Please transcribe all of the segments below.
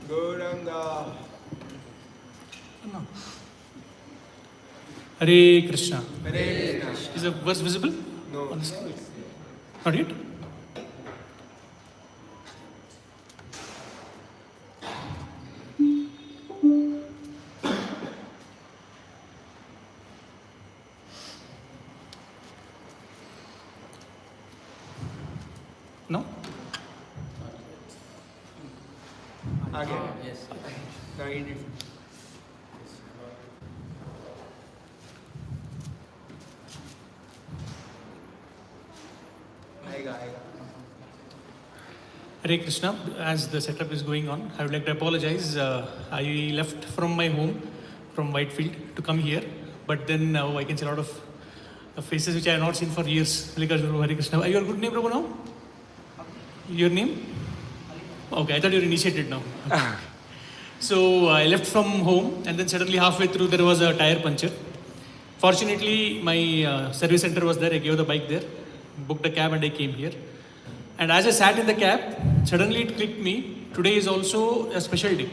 Gauranga. No. Hare Krishna. Hare Krishna. Is the verse visible? No. On the screen? Not yet? No? Again. Yes. Guide it. Aega. Hare Krishna, as the setup is going on, I would like to apologize. I left from my home, from Whitefield, to come here. But then now I can see a lot of faces which I have not seen for years. Hare Krishna. Are you a good name, Prabhu, now? Your name? Okay, I thought you were initiated now. So I left from home, and then suddenly halfway through there was a tire puncture. Fortunately, my service center was there. I gave the bike there, booked a cab, and I came here. And as I sat in the cab, suddenly it clicked me. Today is also a special day.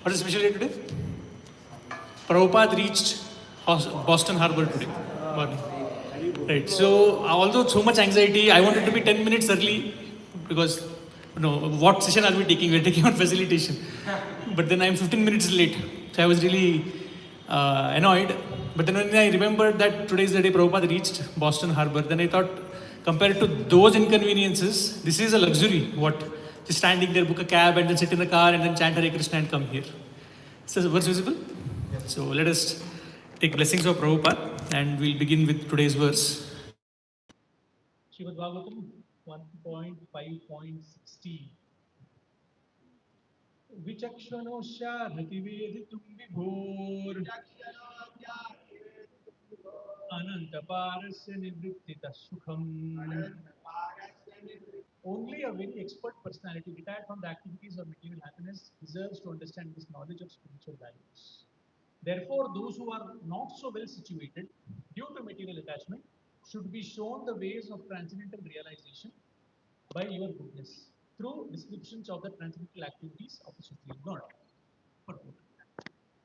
What is a special day today? Prabhupada reached Boston Harbor today morning. Right. So although so much anxiety, I wanted to be 10 minutes early because what session are we taking? We're taking on facilitation. But then I'm 15 minutes late. So I was really annoyed. But then when I remembered that today is the day Prabhupada reached Boston Harbor, then I thought, compared to those inconveniences, this is a luxury. What? Just standing there, book a cab, and then sit in the car, and then chant Hare Krishna and come here. So what's visible? Yes. So let us take blessings of Prabhupada, and we'll begin with today's verse. Srimad Bhagavatam 1.5.16. Vichakshanosya Bhativedhitum Vibhor Anantaparasya Nivrittita Sukham. Only a very expert personality retired from the activities of material happiness deserves to understand this knowledge of spiritual values. Therefore, those who are not so well situated due to material attachment should be shown the ways of transcendental realization by your goodness through descriptions of the transcendental activities of the Supreme Lord.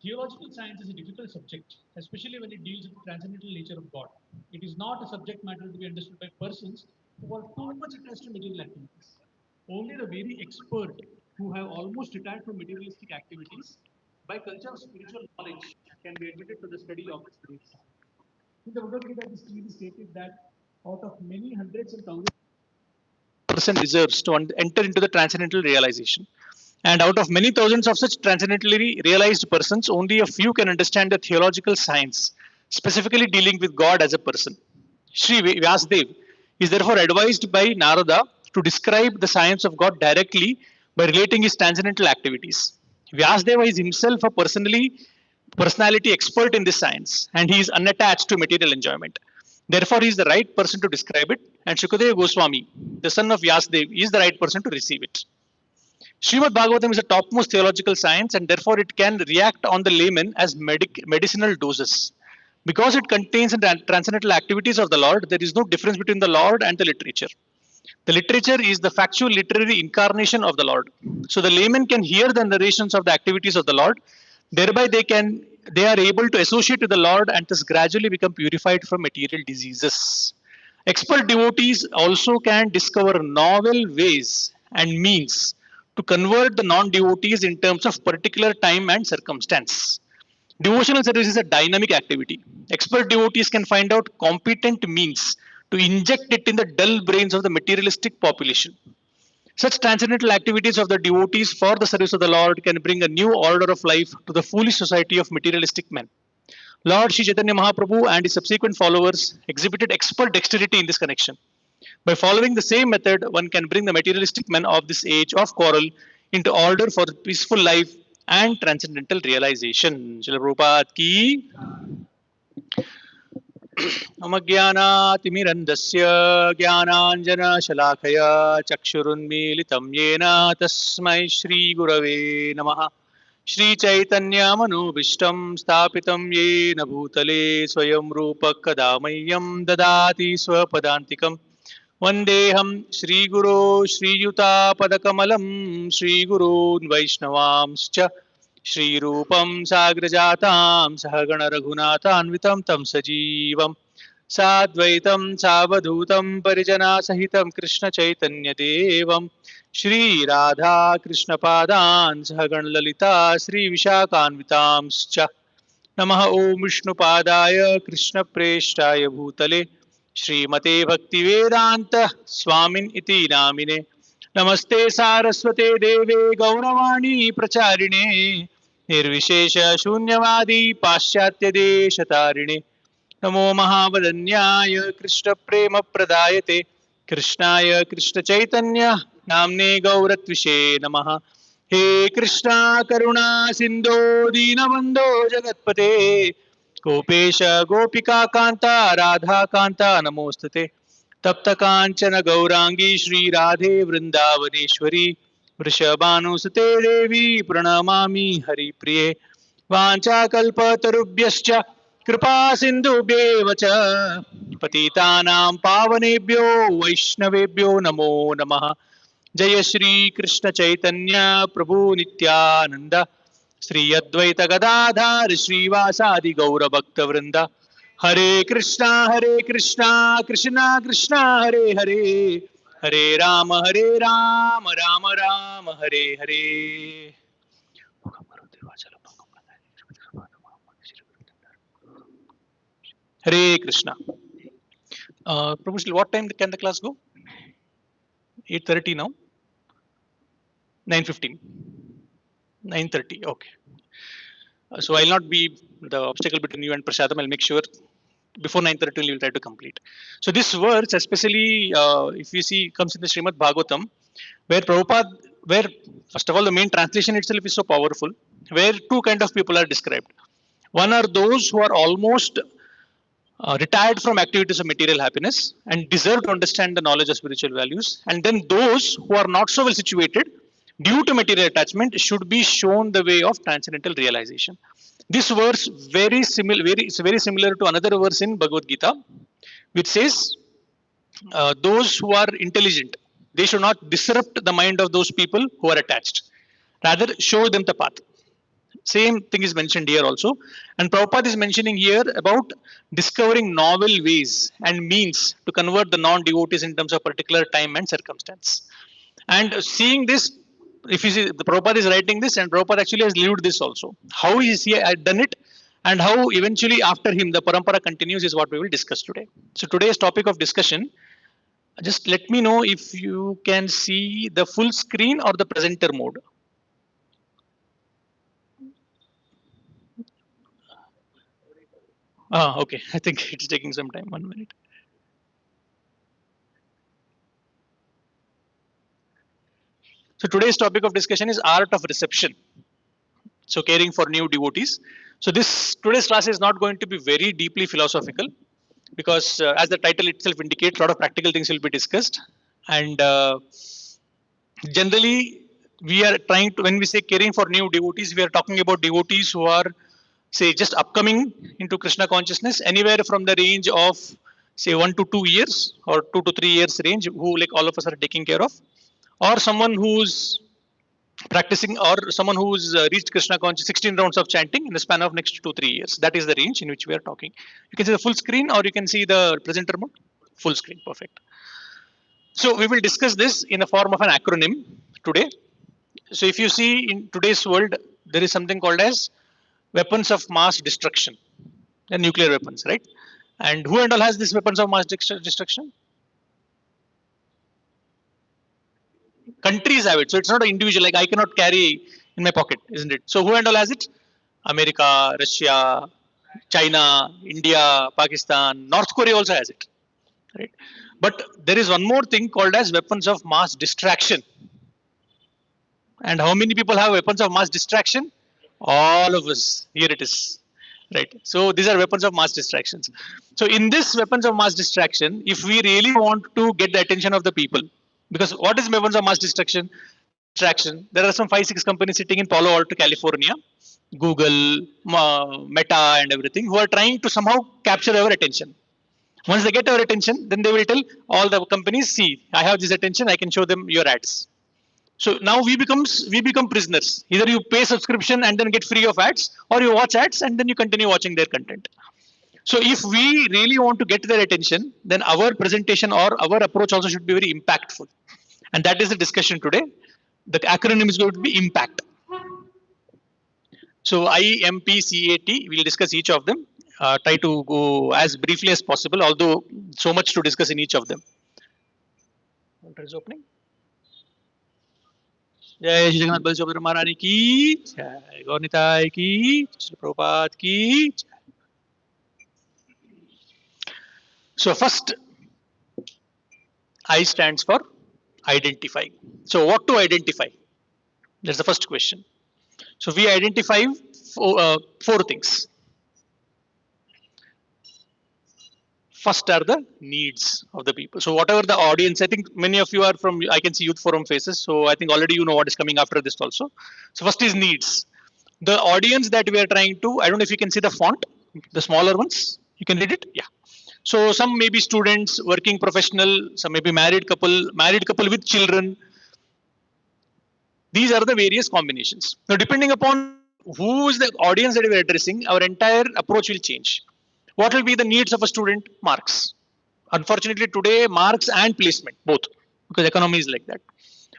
Theological science is a difficult subject, especially when it deals with the transcendental nature of God. It is not a subject matter to be understood by persons who are too much attached to material activities. Only the very expert who have almost retired from materialistic activities by culture of spiritual knowledge can be admitted to the study of its grace. In the Bhagavad Gita, it is clearly stated that out of many hundreds and thousands, person deserves to enter into the transcendental realization. And out of many thousands of such transcendentally realized persons, only a few can understand the theological science, specifically dealing with God as a person. Sri Vyasadeva is therefore advised by Narada to describe the science of God directly by relating his transcendental activities. Vyasadeva is himself a personality expert in this science, and he is unattached to material enjoyment. Therefore, he is the right person to describe it, and Shukadeva Goswami, the son of Vyasadeva, is the right person to receive it. Srimad Bhagavatam is a topmost theological science, and therefore it can react on the layman as medicinal doses. Because it contains the transcendental activities of the Lord, there is no difference between the Lord and the literature. The literature is the factual literary incarnation of the Lord. So the layman can hear the narrations of the activities of the Lord. Thereby they are able to associate with the Lord and thus gradually become purified from material diseases. Expert devotees also can discover novel ways and means to convert the non-devotees in terms of particular time and circumstance. Devotional service is a dynamic activity. Expert devotees can find out competent means to inject it in the dull brains of the materialistic population. Such transcendental activities of the devotees for the service of the Lord can bring a new order of life to the foolish society of materialistic men. Lord Sri Chaitanya Mahaprabhu and his subsequent followers exhibited expert dexterity in this connection. By following the same method, one can bring the materialistic men of this age of quarrel into order for peaceful life and transcendental realization. Srila Prabhupada ki अमज्ञानातिमिरन्दस्य ज्ञानाञ्जनशलाकया चक्षुरुन्मीलितं येन तस्मै श्रीगुरवे नमः. Shri Chaitanya Manobishtam Stapitam Yena Bhutale Swayam Rupa Kadamayam Dadati Swapadantikam Vandeham Shri Guru Shri Yuta Padakamalam Shri Guru Vaishnavamscha Shri Rupam Sagrajatam Sahagana Raghunathanvitam Tam Sajivam Sadvaitam Savadhutam Parijana Sahitam Krishna Chaitanya Devam Shri Radha Krishna Padan Sahagan Lalita Shri Vishakhanvitamscha Namaha Om Vishnu Padaya Krishna Preshtaya Bhutale Srimate Bhaktivedanta Swamin Iti Namine Namaste Saraswate Deve Gauravani Pracharine Nirvishesha Shunyavadi Paschatya Deshatarine नमो महावदन्याय कृष्ण प्रेम प्रदायते कृष्णाय कृष्ण चैतन्य नामने गौरत्विषे नमः हे कृष्णा करुणा सिंधो दीनबंधो जगत्पते गोपेश गोपिका कांता राधा कांता नमोस्तुते तप्त कांचन गौरांगी श्री राधे वृंदावनेश्वरी वृषभानुसुते देवी प्रणमामि हरिप्रिये वाञ्छाकल्पतरुभ्यश्च कृपा सिन्धुभ्येव च पतितानां पावनेभ्यो वैष्णवेभ्यो नमो नमः जय श्री कृष्ण चैतन्य प्रभु नित्यानंद श्री अद्वैत गदाधर श्रीवासादि गौर भक्त वृंद हरे Krishna Krishna Krishna Hare Hare Hare Ram Ram Ram Hare Hare Hare Krishna. Prabhu, what time can the class go? 8:30 now? 9:15. 9:30. Okay. So I'll not be the obstacle between you and Prasadam. I'll make sure before 9:30 we'll try to complete. So this verse, especially if you see, comes in the Srimad Bhagavatam, where Prabhupada, where first of all the main translation itself is so powerful, where two kind of people are described. One are those who are almost retired from activities of material happiness and deserve to understand the knowledge of spiritual values. And then those who are not so well situated due to material attachment should be shown the way of transcendental realization. This verse it's very similar to another verse in Bhagavad Gita, which says, those who are intelligent, they should not disrupt the mind of those people who are attached. Rather, show them the path. Same thing is mentioned here also. And Prabhupada is mentioning here about discovering novel ways and means to convert the non-devotees in terms of particular time and circumstance. And seeing this, if you see, the Prabhupada is writing this, and Prabhupada actually has lived this also. How is he had done it, and how eventually after him the parampara continues is what we will discuss today. So today's topic of discussion, just let me know if you can see the full screen or the presenter mode. Ah, okay. I think it's taking some time. 1 minute. So today's topic of discussion is art of reception. So caring for new devotees. So this today's class is not going to be very deeply philosophical, because as the title itself indicates, a lot of practical things will be discussed. And generally, we are trying to, when we say caring for new devotees, we are talking about devotees who are, say, just upcoming into Krishna consciousness, anywhere from the range of, say, 1 to 2 years or 2 to 3 years range, who like all of us are taking care of, or someone who's practicing, or someone who's reached Krishna conscious 16 rounds of chanting in the span of next 2-3 years. That is the range in which we are talking. You can see the full screen, or you can see the presenter mode. Full screen, perfect. So we will discuss this in the form of an acronym today. So if you see in today's world, there is something called as weapons of mass destruction, the nuclear weapons, right? And who and all has these weapons of mass destruction? Countries have it. So it's not an individual, like I cannot carry in my pocket, isn't it? So who and all has it? America, Russia, China, India, Pakistan, North Korea also has it, right? But there is one more thing called as weapons of mass distraction. And how many people have weapons of mass distraction? All of us. Here it is, right? So these are weapons of mass distractions. So in this weapons of mass distraction, if we really want to get the attention of the people, because what is weapons of mass destruction? Traction. There are some 5-6 companies sitting in Palo Alto, California, Google, Meta, and everything, who are trying to somehow capture our attention. Once they get our attention, then they will tell all the companies, see, I have this attention, I can show them your ads. So now we become prisoners. Either you pay subscription and then get free of ads, or you watch ads and then you continue watching their content. So if we really want to get their attention, then our presentation or our approach also should be very impactful. And that is the discussion today. The acronym is going to be impact. So IMPCAT, we'll discuss each of them. Try to go as briefly as possible, although so much to discuss in each of them. What is opening? जय श्री जगन्नाथ बलदेव महारानी की जय, गौर निताय की, श्री प्रभुपाद की. So first, I stands for identify. So what to identify? That's the first question. So we identify four things. First are the needs of the people. So whatever the audience, I think many of you are from, I can see youth forum faces. So I think already you know what is coming after this also. So first is needs. The audience that we are trying to, I don't know if you can see the font, the smaller ones. You can read it? Yeah. So some may be students, working professional, some may be married couple with children. These are the various combinations. Now, depending upon who is the audience that we are addressing, our entire approach will change. What will be the needs of a student? Marks. Unfortunately, today, marks and placement, both, because economy is like that.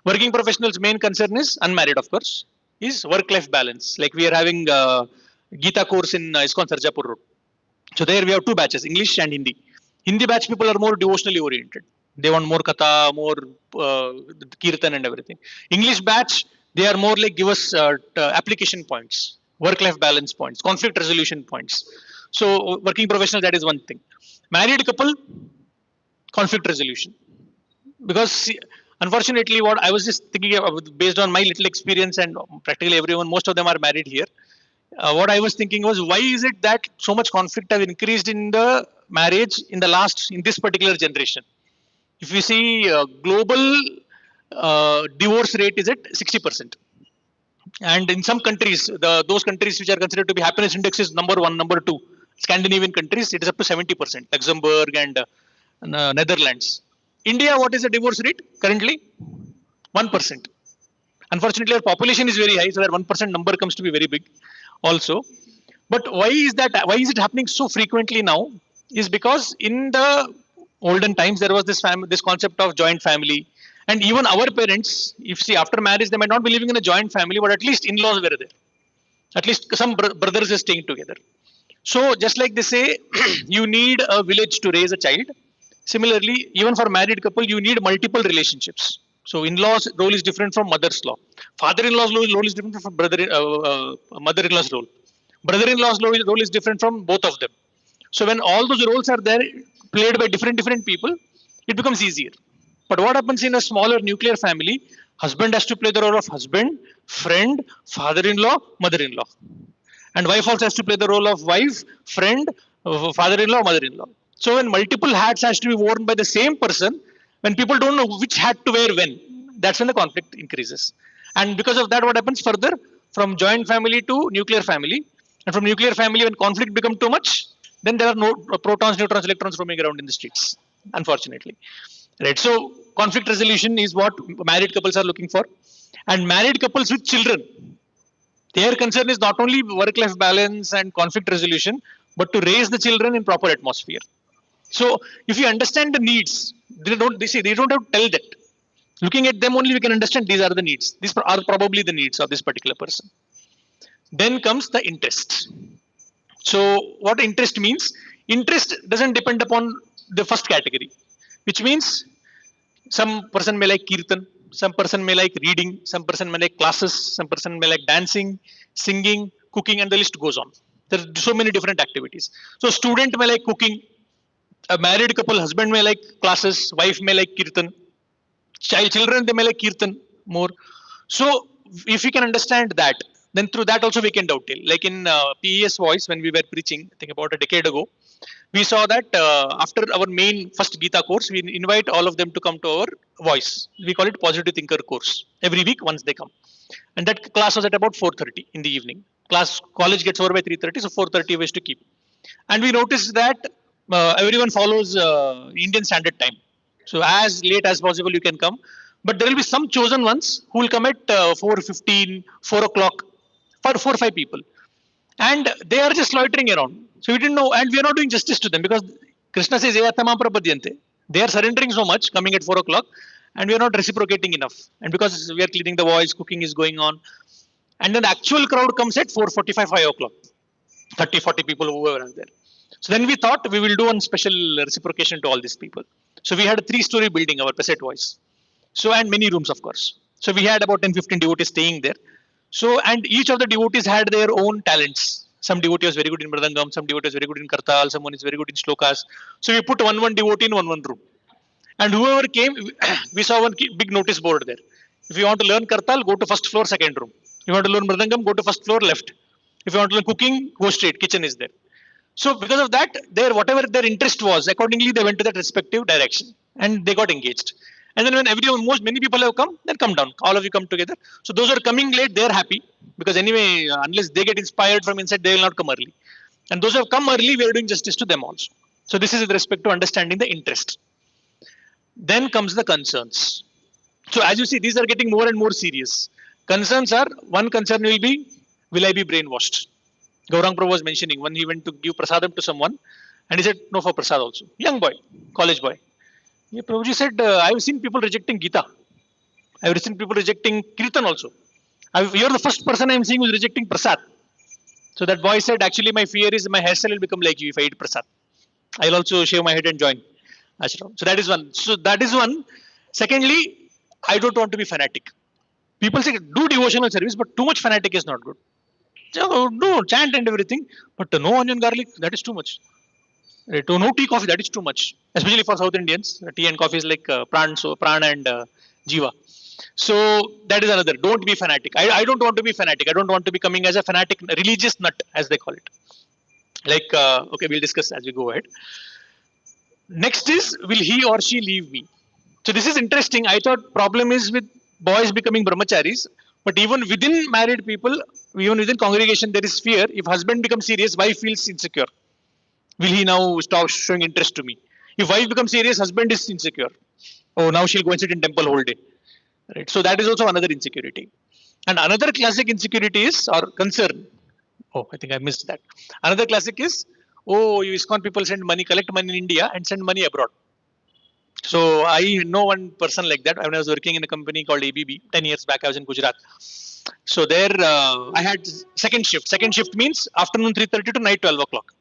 Working professionals' main concern is unmarried, of course, is work-life balance. Like we are having Gita course in ISKCON Sarjapur Road. So there we have two batches, English and Hindi. Hindi batch people are more devotionally oriented. They want more katha, more kirtan and everything. English batch, they are more like give us application points, work-life balance points, conflict resolution points. So working professional, that is one thing. Married couple, conflict resolution. Because unfortunately, what I was just thinking about, based on my little experience and practically everyone, most of them are married here. What I was thinking was, why is it that so much conflict have increased in the marriage in this particular generation? If you see global divorce rate is at 60%. And in some countries, those countries which are considered to be happiness index is number one, number two. Scandinavian countries, it is up to 70%, Luxembourg and Netherlands. India, what is the divorce rate currently? 1%. Unfortunately, our population is very high, so that 1% number comes to be very big also. But why is that? Why is it happening so frequently now? Is because in the olden times there was this concept of joint family, and even our parents, if see after marriage they might not be living in a joint family, but at least in-laws were there. At least some brothers are staying together. So just like they say, you need a village to raise a child. Similarly, even for married couple, you need multiple relationships. So in-laws role is different from mother's law. Father-in-law's role is different from mother-in-law's role. Brother-in-law's role is different from both of them. So when all those roles are there, played by different people, it becomes easier. But what happens in a smaller nuclear family? Husband has to play the role of husband, friend, father-in-law, mother-in-law. And wife also has to play the role of wife, friend, father-in-law, mother-in-law. So when multiple hats has to be worn by the same person, when people don't know which hat to wear when, that's when the conflict increases. And because of that, what happens further? From joint family to nuclear family. And from nuclear family, when conflict becomes too much, then there are no protons, neutrons, electrons roaming around in the streets, unfortunately. Right. So conflict resolution is what married couples are looking for. And married couples with children, their concern is not only work-life balance and conflict resolution, but to raise the children in proper atmosphere. So if you understand the needs, they don't have to tell that. Looking at them only, we can understand these are the needs. These are probably the needs of this particular person. Then comes the interest. So what interest means? Interest doesn't depend upon the first category, which means some person may like kirtan, some person may like reading, some person may like classes, some person may like dancing, singing, cooking, and the list goes on. There are so many different activities. So student may like cooking, a married couple, husband may like classes, wife may like kirtan, children they may like kirtan more. So if we can understand that, then through that also we can dovetail. Like in PES voice when we were preaching, I think about a decade ago, We saw that after our main first Gita course, we invite all of them to come to our voice. We call it positive thinker course. Every week once they come. And that class was at about 4:30 in the evening. College gets over by 3:30, so 4:30 was to keep. And we noticed that everyone follows Indian Standard Time. So as late as possible you can come. But there will be some chosen ones who will come at 4:15, 4 o'clock, for 4 or 5 people. And they are just loitering around. So we didn't know, and we are not doing justice to them because Krishna says, "Evatamam prapadyante." They are surrendering so much, coming at 4 o'clock, and we are not reciprocating enough. And because we are cleaning the voice, cooking is going on, and then the actual crowd comes at 4:45, 5 o'clock, 30, 40 people who were there. So then we thought we will do one special reciprocation to all these people. So we had a 3-story building, our Peset voice. So, and many rooms, of course. So we had about 10, 15 devotees staying there. So, and each of the devotees had their own talents. Some devotee was very good in Mridangam, some devotee was very good in Kartal, someone is very good in Shlokas. So we put one devotee in one room. And whoever came, we saw one big notice board there. If you want to learn Kartal, go to first floor, second room. If you want to learn Mridangam, go to first floor, left. If you want to learn cooking, go straight, kitchen is there. So because of that, whatever their interest was, accordingly they went to that respective direction and they got engaged. And then when many people have come, then come down. All of you come together. So those who are coming late, they are happy because anyway, unless they get inspired from inside, they will not come early. And those who have come early, we are doing justice to them also. So this is with respect to understanding the interest. Then comes the concerns. So as you see, these are getting more and more serious. Concerns are, one concern will be, will I be brainwashed? Gaurang Prabhu was mentioning when he went to give prasadam to someone, and he said no for prasad also. Young boy, college boy. Yeah, Prabhuji said, I've seen people rejecting Gita. I've seen people rejecting Kirtan also. You're the first person I'm seeing who's rejecting prasad. So that boy said, actually my fear is my hairstyle will become like you if I eat prasad. I'll also shave my head and join ashram. So that is one. So that is one. Secondly, I don't want to be fanatic. People say do devotional service, but too much fanatic is not good. So, no, chant and everything, but no onion garlic, that is too much. Right? No tea, coffee, that is too much. Especially for South Indians, tea and coffee is like prana and jiva. So that is another. Don't be fanatic. I don't want to be fanatic. I don't want to be coming as a fanatic religious nut, as they call it. Like, okay, we'll discuss as we go ahead. Next is, will he or she leave me? So this is interesting. I thought problem is with boys becoming brahmacharis, but even within married people, even within congregation, there is fear. If husband becomes serious, wife feels insecure. Will he now stop showing interest to me? If wife becomes serious, husband is insecure. Oh, now she'll go and sit in temple whole day. Right. So that is also another insecurity. And another classic insecurity is or concern. Oh, I think I missed that. Another classic is, oh, you ISKCON people send money, collect money in India and send money abroad. So I know one person like that. When I was working in a company called ABB 10 years back, I was in Gujarat. So there I had second shift. Second shift means afternoon 3:30 to night 12 o'clock.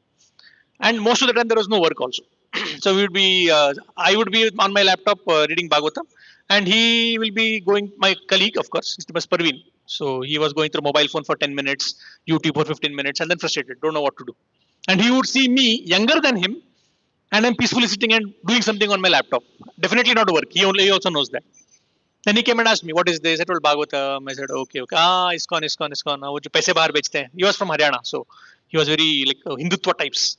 And most of the time there was no work also. So we would be, I would be on my laptop reading Bhagavatam, and he will be going. My colleague, of course, it was Parveen. So he was going through mobile phone for 10 minutes, YouTube for 15 minutes, and then frustrated, don't know what to do. And he would see me younger than him, and I'm peacefully sitting and doing something on my laptop. Definitely not work. He also knows that. Then he came and asked me, what is this? I told Bhagavatam. I said, okay, okay. Ah, ISKCON. वो जो पैसे बाहर बेचते हैं. He was from Haryana, so he was very like Hindutva types.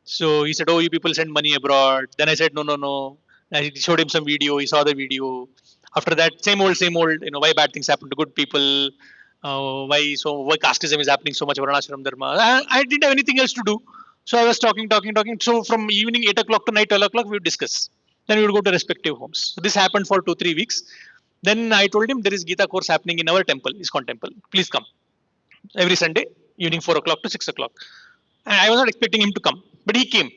So he said, oh, you people send money abroad. Then I said, no, no, no. I showed him some video. He saw the video. After that, same old, why bad things happen to good people. Why casteism is happening so much, Varnashram Dharma. I didn't have anything else to do. So I was talking. So from evening 8 o'clock to night 12 o'clock, we would discuss. Then we would go to respective homes. So this happened for 2-3 weeks. Then I told him there is Gita course happening in our temple, ISKCON temple. Please come. Every Sunday, evening 4 o'clock to 6 o'clock. And I was not expecting him to come, but he came.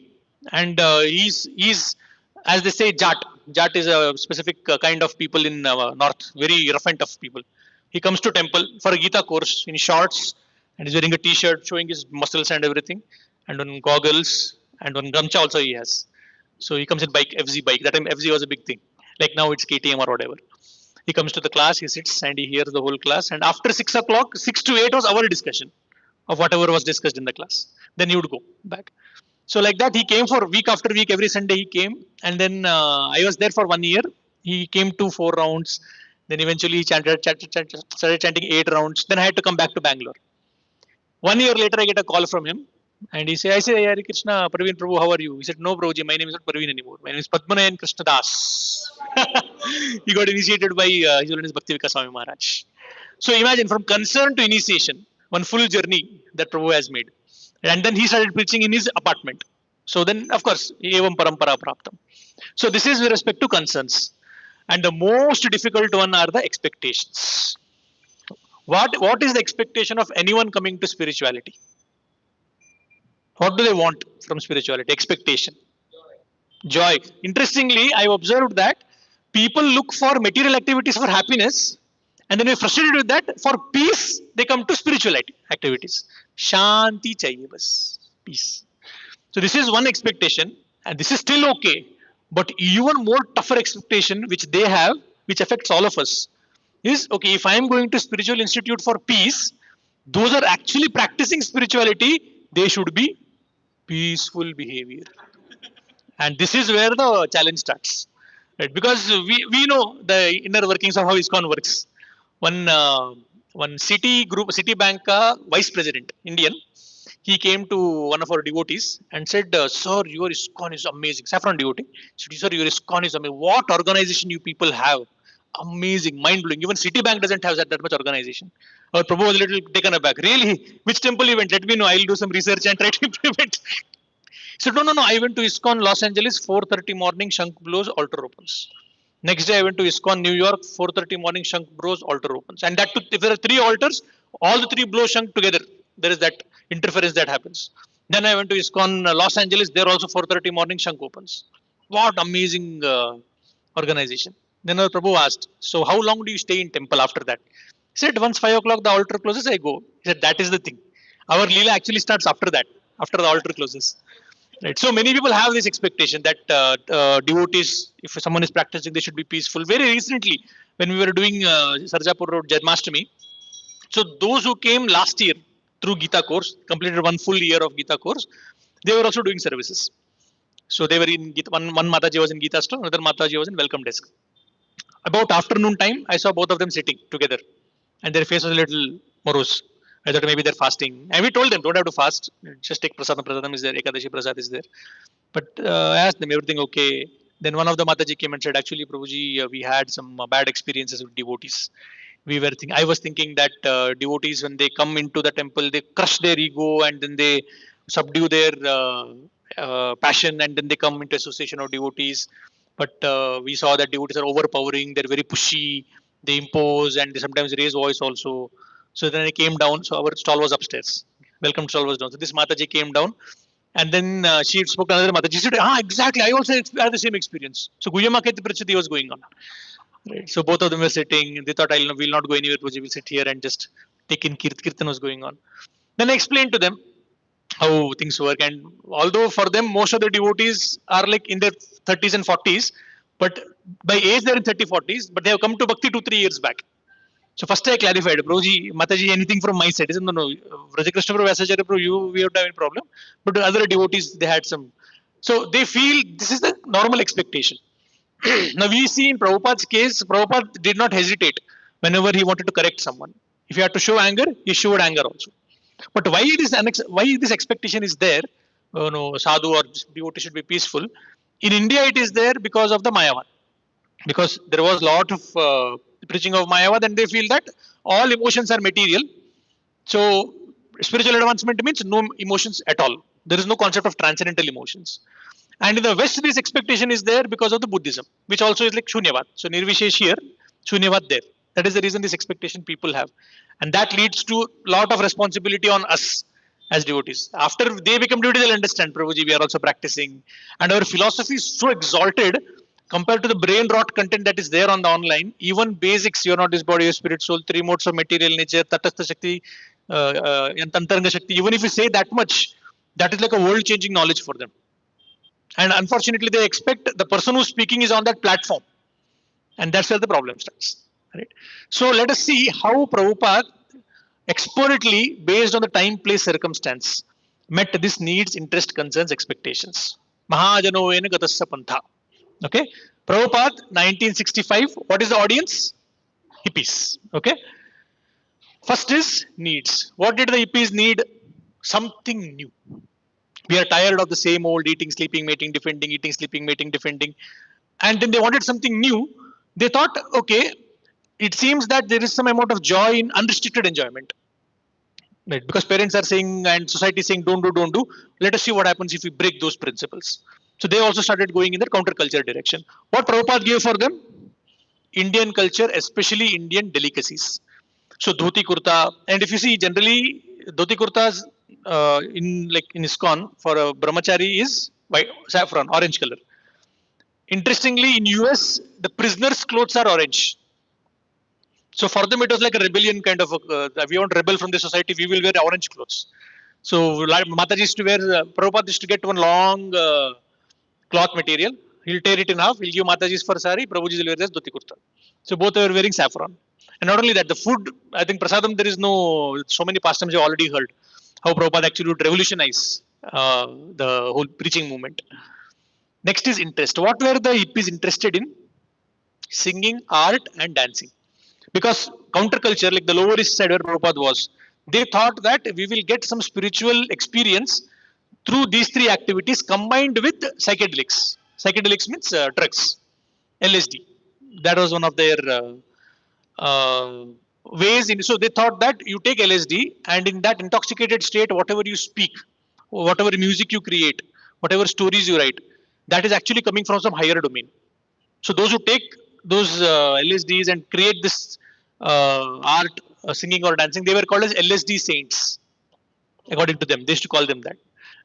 And he's as they say, Jat. Jat is a specific kind of people in north, very rough and tough people. He comes to temple for a Gita course in shorts, and he's wearing a t-shirt showing his muscles and everything, and on goggles, and on gamcha also he has. So he comes in bike, FZ bike. That time FZ was a big thing. Like now it's KTM or whatever. He comes to the class, he sits and he hears the whole class. And after 6 o'clock, 6 to 8 was our discussion of whatever was discussed in the class. Then he would go back. So like that, he came for week after week. Every Sunday he came, and then I was there for 1 year. He came to 4 rounds. Then eventually he started chanting 8 rounds. Then I had to come back to Bangalore. 1 year later, I get a call from him. And he said, I said, Hare Krishna, Praveen Prabhu, how are you? He said, no, Prabhuji, my name is not Praveen anymore. My name is Padmanayan Krishna Das. He got initiated by His Holiness Bhaktivika Swami Maharaj. So imagine from concern to initiation, one full journey that Prabhu has made. And then he started preaching in his apartment. So then, of course, evam parampara praptam. So this is with respect to concerns. And the most difficult one are the expectations. What is the expectation of anyone coming to spirituality? What do they want from spirituality? Expectation. Joy. Interestingly, I observed that people look for material activities for happiness, and then we're frustrated with that. For peace, they come to spiritual activities. Shanti chahiye bas. Peace. So this is one expectation, and this is still okay. But even more tougher expectation which they have, which affects all of us, is okay. If I am going to spiritual institute for peace, those are actually practicing spirituality. They should be peaceful behavior. And this is where the challenge starts, right? Because we know the inner workings of how ISKCON works. One city bank vice president Indian, he came to one of our devotees and said, sir, your ISKCON is amazing. Saffron devotee said, sir, your ISKCON is amazing. What organization you people have, amazing, mind blowing. Even Citibank doesn't have that much organization. Our Prabhu was a little taken aback. Really, which temple you went? Let me know, I'll do some research and try to implement. He said, no. I went to ISKCON Los Angeles, 4:30 morning, Shank blows, altar opens. Next day, I went to ISKCON New York, 4:30 morning, Shank blows, altar opens. And that, if there are three altars, all the three blow Shank together. There is that interference that happens. Then I went to ISKCON Los Angeles, there also 4:30 morning, Shank opens. What amazing organization. Then our Prabhu asked, so how long do you stay in temple after that? He said, once 5 o'clock the altar closes, I go. He said, that is the thing. Our Leela actually starts after that, after the altar closes. Right. So many people have this expectation that devotees, if someone is practicing, they should be peaceful. Very recently, when we were doing Sarjapur Road Janmashtami, so those who came last year through Gita course, completed one full year of Gita course, they were also doing services. So they were in Gita, one Mataji was in Gita stall, another Mataji was in welcome desk. About afternoon time, I saw both of them sitting together, and their face was a little morose. I thought maybe they're fasting. And we told them, don't have to fast. Just take prasadam. Prasadam is there. Ekadashi prasad is there. But I asked them, everything okay? Then one of the Mataji came and said, actually, Prabhuji, we had some bad experiences with devotees. I was thinking that devotees, when they come into the temple, they crush their ego and then they subdue their passion, and then they come into association of devotees. But we saw that devotees are overpowering. They're very pushy. They impose and they sometimes raise voice also. So then I came down. So our stall was upstairs. Welcome stall was down. So this Mataji came down, and then she spoke to another Mataji. She said, exactly. I also had the same experience. So Guyamaketi Prachati was going on. Right. So both of them were sitting. They thought, we'll not go anywhere. We will sit here and just take in Kirtan was going on. Then I explained to them how things work. And although for them, most of the devotees are like in their 30s and 40s, but by age they're in 30, 40s, but they have come to Bhakti 2, 3 years back. So first I clarified, Prabhuji, Mataji, anything from my side? He said, no. Rajakrishna Prabhu, Vyasacharya Prabhu, we don't have any problem. But other devotees, they had some. So they feel this is the normal expectation. Now we see in Prabhupada's case, Prabhupada did not hesitate whenever he wanted to correct someone. If he had to show anger, he showed anger also. But why this expectation is there? No, sadhu or devotee should be peaceful. In India, it is there because of the Mayavad. Because there was a lot of preaching of Mayavad, and they feel that all emotions are material. So spiritual advancement means no emotions at all. There is no concept of transcendental emotions. And in the West, this expectation is there because of the Buddhism, which also is like Shunyavad. So Nirvishesh here, Shunyavad there. That is the reason this expectation people have. And that leads to a lot of responsibility on us as devotees. After they become devotees, they'll understand, Prabhuji, we are also practicing. And our philosophy is so exalted compared to the brain rot content that is there on the online. Even basics, you're not this body, your spirit, soul, three modes of material nature, Tatastha Shakti, and Tantaranga Shakti. Even if you say that much, that is like a world changing knowledge for them. And unfortunately, they expect the person who's speaking is on that platform. And that's where the problem starts. Right? So let us see how Prabhupada expertly, based on the time, place, circumstance, met this needs, interest, concerns, expectations. Mahajanovena Gatasya Pantha. Okay. Prabhupada, 1965. What is the audience? Hippies. Okay. First is needs. What did the hippies need? something new. We are tired of the same old eating, sleeping, mating, defending, eating, sleeping, mating, defending. And then they wanted something new. They thought, okay, it seems that there is some amount of joy in unrestricted enjoyment. Right? Because parents are saying and society is saying don't do, don't do. Let us see what happens if we break those principles. So they also started going in the counterculture direction. What Prabhupada gave for them? Indian culture, especially Indian delicacies. So dhoti kurta, and if you see generally dhoti kurtas in ISKCON for a brahmachari is white saffron, orange color. Interestingly, in US the prisoners' clothes are orange. So for them it was like a rebellion kind of. We want to rebel from the society. We will wear orange clothes. So like Mataji used to wear. Prabhupada used to get one long cloth material. He'll tear it in half. He'll give Mataji's for sari. Prabhuji will wear this dhoti kurta. So both were wearing saffron. And not only that, the food. I think prasadam there is no. So many pastimes you already heard. How Prabhupada actually would revolutionize the whole preaching movement. Next is interest. What were the hippies interested in? Singing, art, and dancing. Because counterculture, like the Lower East Side where Prabhupada was, they thought that we will get some spiritual experience through these three activities combined with psychedelics. Psychedelics means drugs, LSD. That was one of their ways. So they thought that you take LSD and in that intoxicated state, whatever you speak, whatever music you create, whatever stories you write, that is actually coming from some higher domain. So those who take those LSDs and create this art, singing or dancing, they were called as LSD saints, according to them. They used to call them that.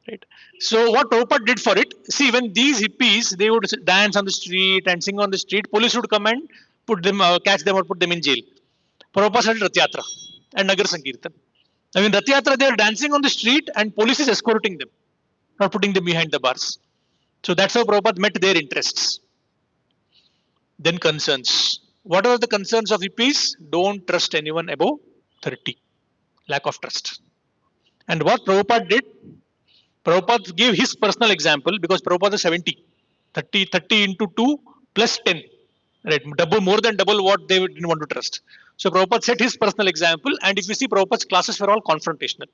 Right. So what Prabhupada did for it, see, when these hippies, they would dance on the street and sing on the street, police would come and put them, catch them or put them in jail. Prabhupada started Rath Yatra and Nagar Sankirtan. I mean, Rath Yatra, they are dancing on the street and police is escorting them, not putting them behind the bars. So that's how Prabhupada met their interests. Then concerns. What are the concerns of hippies? Don't trust anyone above 30. Lack of trust. And what Prabhupada did? Prabhupada gave his personal example because Prabhupada is 70. 30 into 2 plus 10. Right, double, more than double what they didn't want to trust. So Prabhupada set his personal example, and if you see Prabhupada's classes were all confrontational.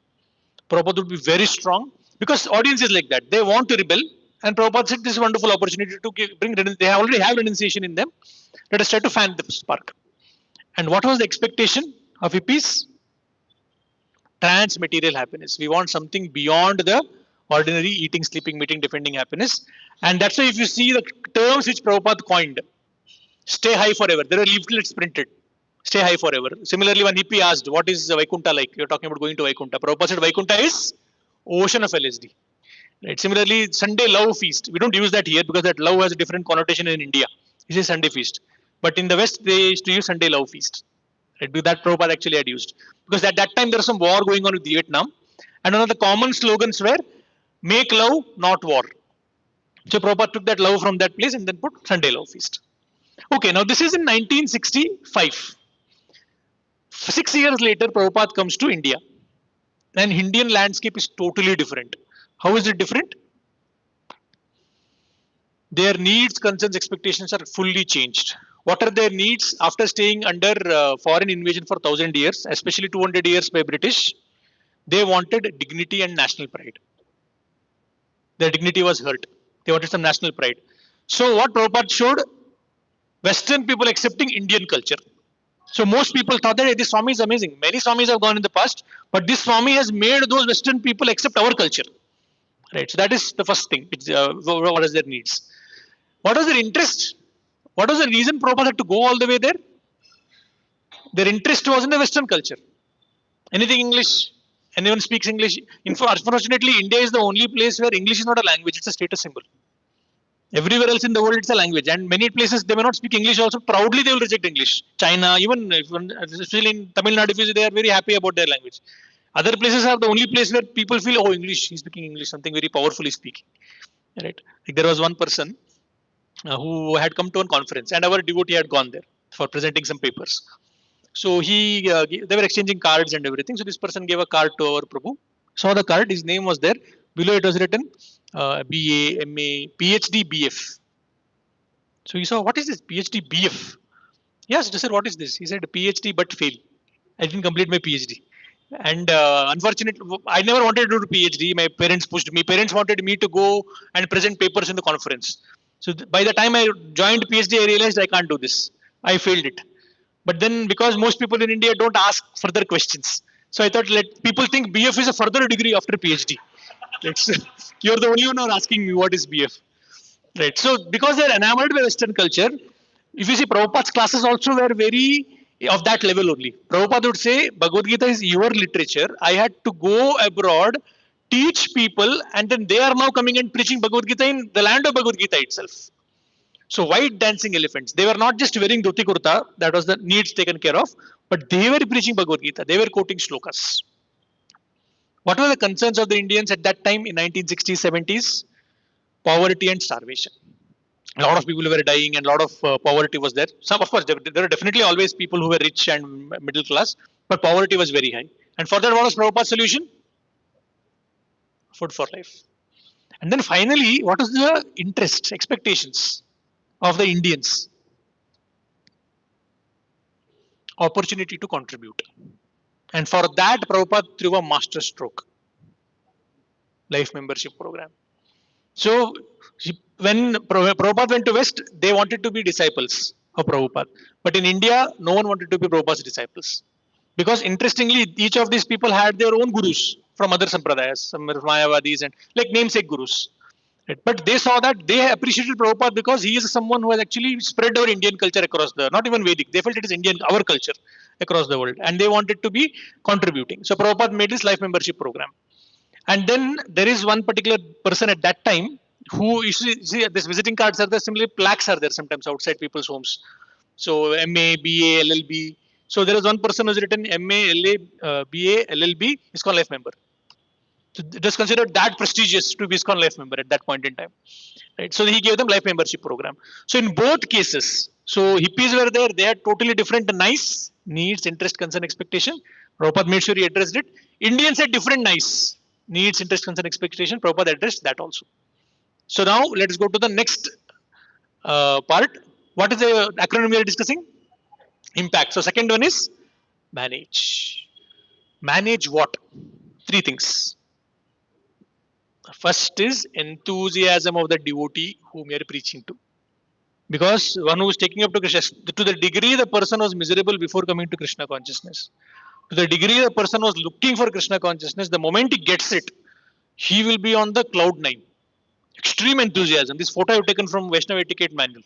Prabhupada would be very strong because audience is like that. They want to rebel, and Prabhupada said this is a wonderful opportunity to bring. They already have renunciation in them. Let us try to fan the spark. And what was the expectation of hippies? Trans material happiness. We want something beyond the ordinary eating, sleeping, meeting, defending happiness. And that's why if you see the terms which Prabhupada coined, stay high forever. There are leaflets printed. Stay high forever. Similarly, when hippie asked, what is Vaikunta like? You're talking about going to Vaikunta. Prabhupada said, Vaikunta is ocean of LSD. Right. Similarly, Sunday love feast. We don't use that here because that love has a different connotation in India. This is Sunday feast. But in the West, they used to use Sunday love feast. Right? That Prabhupada actually had used. Because at that time, there was some war going on with Vietnam. And one of the common slogans were, make love, not war. So Prabhupada took that love from that place and then put Sunday love feast. Okay, now this is in 1965. 6 years later, Prabhupada comes to India. And Indian landscape is totally different. How is it different? Their needs, concerns, expectations are fully changed. What are their needs after staying under foreign invasion for 1,000 years, especially 200 years by British? They wanted dignity and national pride. Their dignity was hurt. They wanted some national pride. So what Prabhupada showed, Western people accepting Indian culture. So most people thought that hey, this Swami is amazing. Many Swamis have gone in the past, but this Swami has made those Western people accept our culture. Right. So that is the first thing. It's, what is their needs? What was their interest? What was the reason Prabhupada had to go all the way there? Their interest was in the Western culture. Anything English? Anyone speaks English? Unfortunately, India is the only place where English is not a language, it's a status symbol. Everywhere else in the world, it's a language. And many places, they may not speak English also. Proudly, they will reject English. China, even especially in Tamil Nadu, they are very happy about their language. Other places are the only place where people feel, oh, English, he's speaking English, something very powerfully speaking. Right? Like there was one person who had come to a conference and our devotee had gone there for presenting some papers. So they were exchanging cards and everything. So this person gave a card to our Prabhu. Saw the card, his name was there. Below it was written BA, MA, PhD, BF. So he saw, what is this PhD, BF? Yes, I said, what is this? He said, PhD but fail. I didn't complete my PhD. And unfortunately, I never wanted to do PhD. My parents pushed me. Parents wanted me to go and present papers in the conference. So by the time I joined PhD, I realized I can't do this. I failed it. But then, because most people in India don't ask further questions, so I thought, let people think BF is a further degree after PhD. Right? So, you're the only one who are asking me what is BF. Right. So because they're enamored by Western culture, if you see Prabhupada's classes also were very of that level only. Prabhupada would say, Bhagavad Gita is your literature. I had to go abroad, teach people, and then they are now coming and preaching Bhagavad Gita in the land of Bhagavad Gita itself. So white dancing elephants. They were not just wearing dhoti kurta, that was the needs taken care of, but they were preaching Bhagavad Gita. They were quoting shlokas. What were the concerns of the Indians at that time in 1960s, 70s? Poverty and starvation. A lot of people were dying and a lot of poverty was there. Some, of course, there were definitely always people who were rich and middle class, but poverty was very high. And for that, what was Prabhupada's solution? Food for life. And then finally, what was the interest, expectations of the Indians? Opportunity to contribute. And for that, Prabhupada threw a master stroke, life membership program. So when Prabhupada went to West, they wanted to be disciples of Prabhupada. But in India, no one wanted to be Prabhupada's disciples. Because interestingly, each of these people had their own gurus from other sampradayas, some Mayavadis and like namesake gurus. Right? But they saw that they appreciated Prabhupada because he is someone who has actually spread our Indian culture across the, not even Vedic, they felt it is Indian, our culture across the world. And they wanted to be contributing. So Prabhupada made this life membership program. And then there is one particular person at that time who you see this visiting cards are there, similarly plaques are there sometimes outside people's homes. So MA, BA, LLB. So there is one person who's written MA, LA, BA, LLB, ISKCON life member. So it is considered that prestigious to be ISKCON life member at that point in time. Right. So he gave them life membership program. So in both cases, so hippies were there, they had totally different nice needs, interest, concern, expectation. Prabhupada made sure he addressed it. Indians had different nice needs, interest, concern, expectation. Prabhupada addressed that also. So now let's go to the next part. What is the acronym we are discussing? Impact. So second one is manage. Manage what? Three things. First is enthusiasm of the devotee whom you are preaching to. Because one who is taking up to Krishna, to the degree the person was miserable before coming to Krishna consciousness, to the degree the person was looking for Krishna consciousness, the moment he gets it, he will be on the cloud nine. Extreme enthusiasm. This photo I have taken from Vaishnava etiquette manual.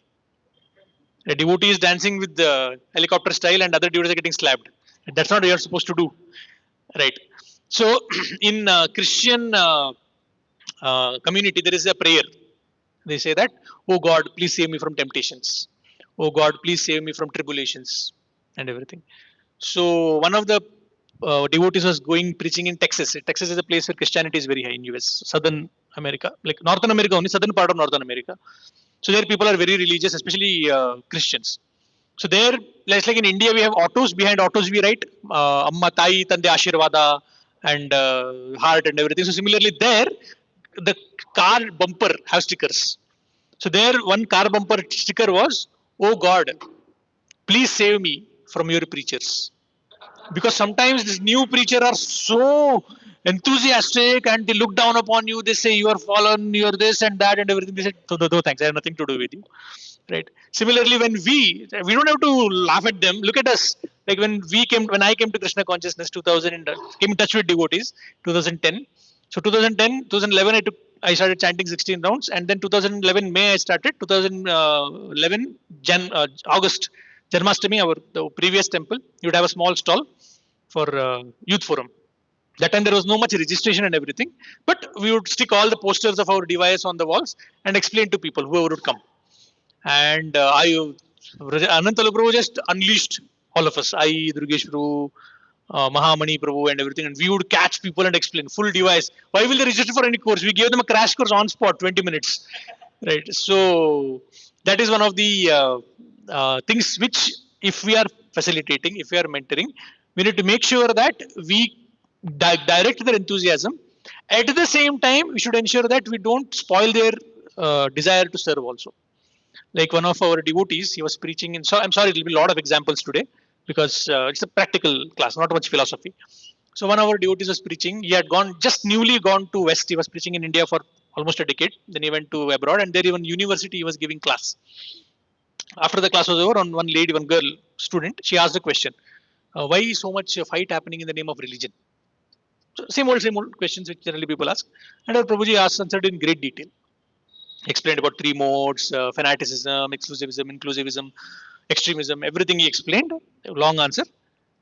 A devotee is dancing with the helicopter style and other devotees are getting slapped. That's not what you're supposed to do. Right. So in Christian community, there is a prayer. They say that, oh God, please save me from temptations. Oh God, please save me from tribulations and everything. So one of the devotees was going preaching in Texas. Texas is a place where Christianity is very high in US, Southern America, like Northern America only, southern part of Northern America. So there people are very religious, especially Christians. So there, like in India, we have autos. Behind autos, we write Amma Tai Tande Ashirvada and heart and everything. So similarly, there the car bumper has stickers. So there, one car bumper sticker was, "Oh God, please save me from your preachers." Because sometimes this new preacher are so enthusiastic and they look down upon you. They say you are fallen, you are this and that and everything. They said, no, thanks. I have nothing to do with you. Right. Similarly, when we don't have to laugh at them. Look at us. Like when I came to Krishna consciousness, 2000, came in touch with devotees, 2010. So 2010, 2011, I started chanting 16 rounds, and then 2011 May I started. 2011 August, Janmashtami, the previous temple, you would have a small stall for youth forum. That time there was no much registration and everything, but we would stick all the posters of our device on the walls and explain to people whoever would come. And Anantalu Prabhu just unleashed all of us. I, Durgesh Prabhu, Mahamani Prabhu, and everything. And we would catch people and explain full device. Why will they register for any course? We gave them a crash course on spot, 20 minutes. Right. So that is one of the things which, if we are facilitating, if we are mentoring, we need to make sure that we direct their enthusiasm. At the same time, we should ensure that we don't spoil their desire to serve also. Like one of our devotees, he was preaching in, so I'm sorry, it will be a lot of examples today because it's a practical class, not much philosophy. So one of our devotees was preaching. He had just newly gone to West. He was preaching in India for almost a decade. Then he went to abroad, and there even university he was giving class. After the class was over, one lady, one girl student, she asked a question: Why is so much fight happening in the name of religion? So same old questions which generally people ask. And our Prabhuji answered in great detail. Explained about three modes: fanaticism, exclusivism, inclusivism, extremism. Everything he explained. Long answer.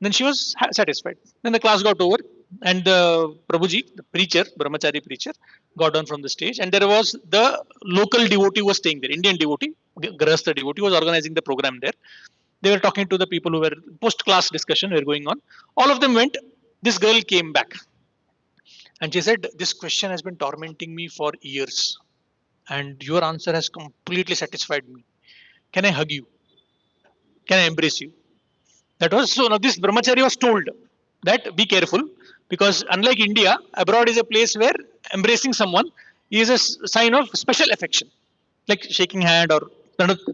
Then she was satisfied. Then the class got over, and the Prabhuji, the preacher, Brahmachari preacher, got down from the stage, and there was the local devotee was staying there, Indian devotee, Grahastha devotee was organizing the program there. They were talking to the people who were post-class discussion were going on. All of them went. This girl came back, and she said, "This question has been tormenting me for years, and your answer has completely satisfied me. Can I hug you? Can I embrace you?" That was so. Now this brahmachari was told that be careful, because unlike India, abroad is a place where embracing someone is a sign of special affection, like shaking hand or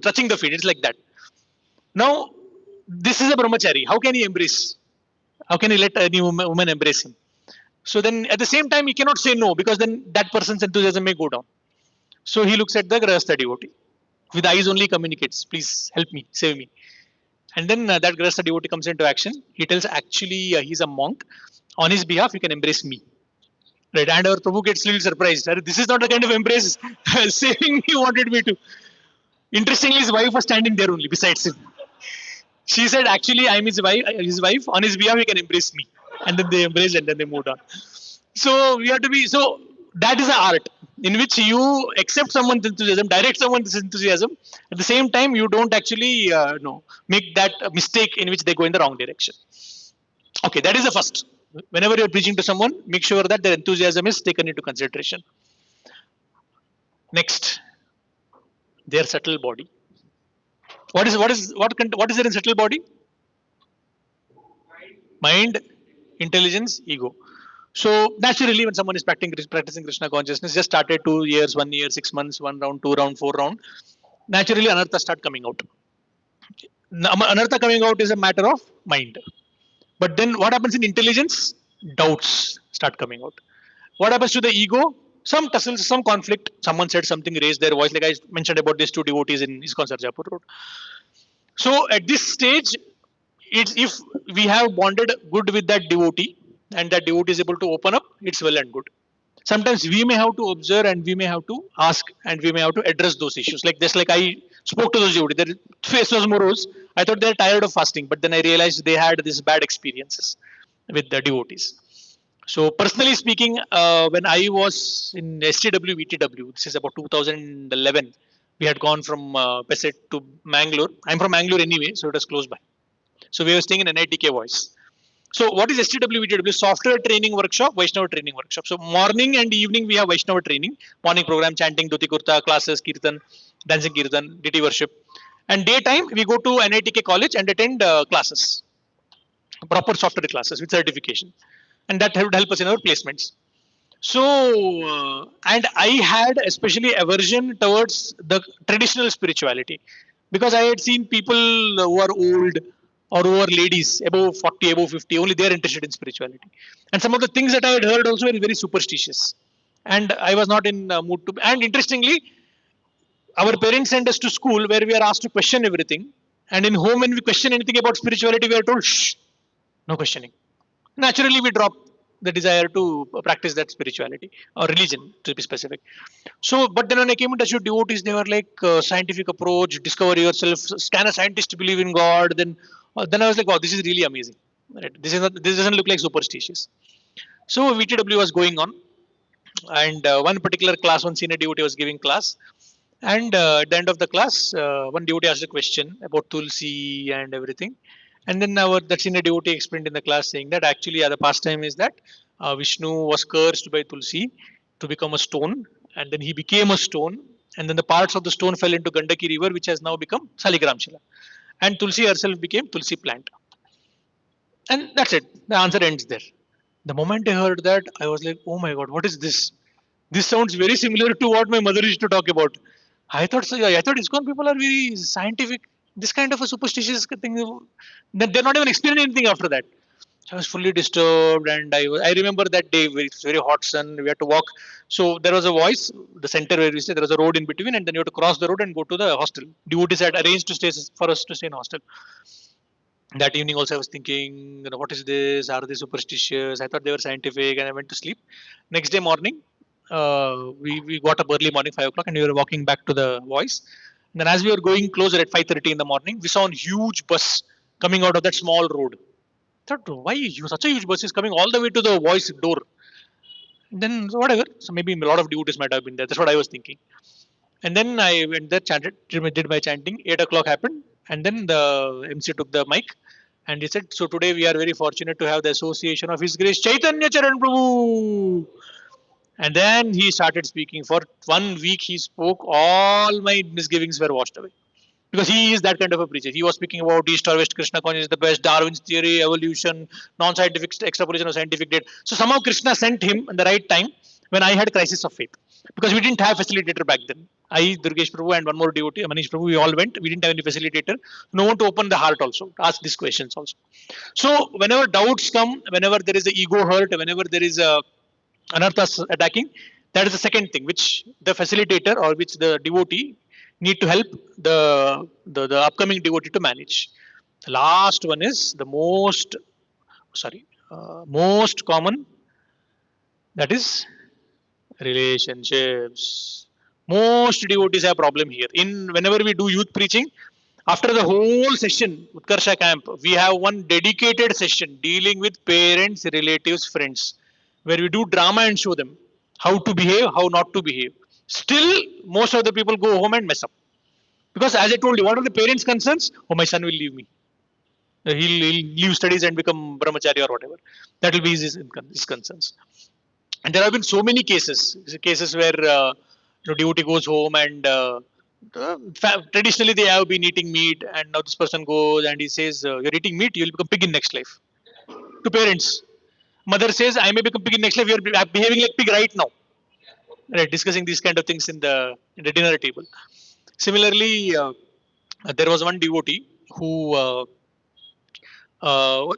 touching the feet. It's like that. Now this is a brahmachari. How can he embrace? How can he let any woman embrace him? So then at the same time he cannot say no, because then that person's enthusiasm may go down. So he looks at the grahastha devotee. With eyes only communicates. Please help me, save me. And then that grahastha devotee comes into action. He tells actually he's a monk. On his behalf, you can embrace me. Right. And our Prabhu gets a little surprised. This is not the kind of embrace saving he wanted me to. Interestingly, his wife was standing there only besides him. She said, actually, I'm his wife. On his behalf, he can embrace me. And then they embraced and then they moved on. So we have to be, so that is an art in which you accept someone's enthusiasm, direct someone's enthusiasm. At the same time, you don't actually no, make that mistake in which they go in the wrong direction. Okay, that is the first. Whenever you're preaching to someone, make sure that their enthusiasm is taken into consideration. Next, their subtle body. What is there in subtle body? Mind, intelligence, ego. So naturally, when someone is practicing Krishna consciousness, just started 2 years, 1 year, 6 months, 1 round, 2 round, 4 round, naturally anartha start coming out. Anartha coming out is a matter of mind. But then what happens in intelligence? Doubts start coming out. What happens to the ego? Some tussles, some conflict. Someone said something, raised their voice, like I mentioned about these two devotees in ISKCON Sarjapur Road. So at this stage, it's if we have bonded good with that devotee and that devotee is able to open up, it's well and good. Sometimes we may have to observe and we may have to ask and we may have to address those issues. Like just like I spoke to those devotees, their face was morose. I thought they're tired of fasting, but then I realized they had these bad experiences with the devotees. So personally speaking, when I was in STW, VTW, this is about 2011, we had gone from Pesset to Mangalore. I'm from Mangalore anyway, so it was close by. So we were staying in NITK Voice. So what is STW, VTW? Software training workshop, Vaishnava training workshop. So morning and evening we have Vaishnava training. Morning program, chanting, Dhoti Kurta, classes, Kirtan, dancing Kirtan, deity worship. And daytime we go to NITK college and attend classes, proper software classes with certification. And that would help us in our placements. So, and I had especially aversion towards the traditional spirituality, because I had seen people who are old or who are ladies above 40, above 50, only they are interested in spirituality. And some of the things that I had heard also were very superstitious. And I was not in mood to. And interestingly, our parents sent us to school where we are asked to question everything. And in home, when we question anything about spirituality, we are told, shh, no questioning. Naturally we drop the desire to practice that spirituality or religion, to be specific. So but then when I came in touch with devotees, they were like scientific approach, discover yourself, can a scientist believe in God? Then I was like, wow, this is really amazing, right? This doesn't look like superstitious. So VTW was going on, and one particular class, one senior devotee was giving class, and at the end of the class, one devotee asked a question about Tulsi and everything. And then that senior devotee explained in the class saying that actually the pastime is that Vishnu was cursed by Tulsi to become a stone, and then he became a stone, and then the parts of the stone fell into Gandaki river, which has now become Saligram Shila. And Tulsi herself became Tulsi plant. And that's it. The answer ends there. The moment I heard that, I was like, oh my God, what is this? This sounds very similar to what my mother used to talk about. I thought so. I thought ISKCON people are very scientific. This kind of a superstitious thing, they're not even explaining anything after that. I was fully disturbed, and I remember that day. It was very hot sun. We had to walk. So there was a voice, the center where we stay. There was a road in between, and then you have to cross the road and go to the hostel. Devotees had arranged to stay for us to stay in hostel. That evening also I was thinking, what is this? Are they superstitious? I thought they were scientific, and I went to sleep. Next day morning, we got up early morning, 5 o'clock, and we were walking back to the voice. And then as we were going closer at 5:30 in the morning, we saw a huge bus coming out of that small road. I thought, why such a huge bus is coming all the way to the voice door? Then so whatever. So maybe a lot of devotees might have been there. That's what I was thinking. And then I went there, chanted, did my chanting. 8 o'clock happened, and then the MC took the mic, and he said, "So today we are very fortunate to have the association of His Grace Chaitanya Charan Prabhu." And then he started speaking. For 1 week, he spoke. All my misgivings were washed away because he is that kind of a preacher. He was speaking about East or West Krishna consciousness is the best, Darwin's theory, evolution, non-scientific extrapolation of scientific data. So somehow Krishna sent him in the right time when I had crisis of faith because we didn't have facilitator back then. I, Durgesh Prabhu, and one more devotee, Manish Prabhu, we all went. We didn't have any facilitator. No one to open the heart also, ask these questions also. So whenever doubts come, whenever there is a ego hurt, whenever there is a anarthas attacking, that is the second thing which the facilitator or which the devotee need to help the upcoming devotee to manage. The last one is the most common, that is relationships. Most devotees have problem here. In whenever we do youth preaching, after the whole session, Utkarsha camp, we have one dedicated session dealing with parents, relatives, friends, where we do drama and show them how to behave, how not to behave. Still, most of the people go home and mess up. Because as I told you, what are the parents' concerns? Oh, my son will leave me. He'll leave studies and become brahmachari or whatever. That will be his concerns. And there have been so many cases where devotee goes home and traditionally they have been eating meat, and now this person goes and he says, "You're eating meat, you'll become pig in next life." To parents, mother says, "I may become pig in next life. You're behaving like pig right now." Right, discussing these kind of things in the dinner table. Similarly, there was one devotee who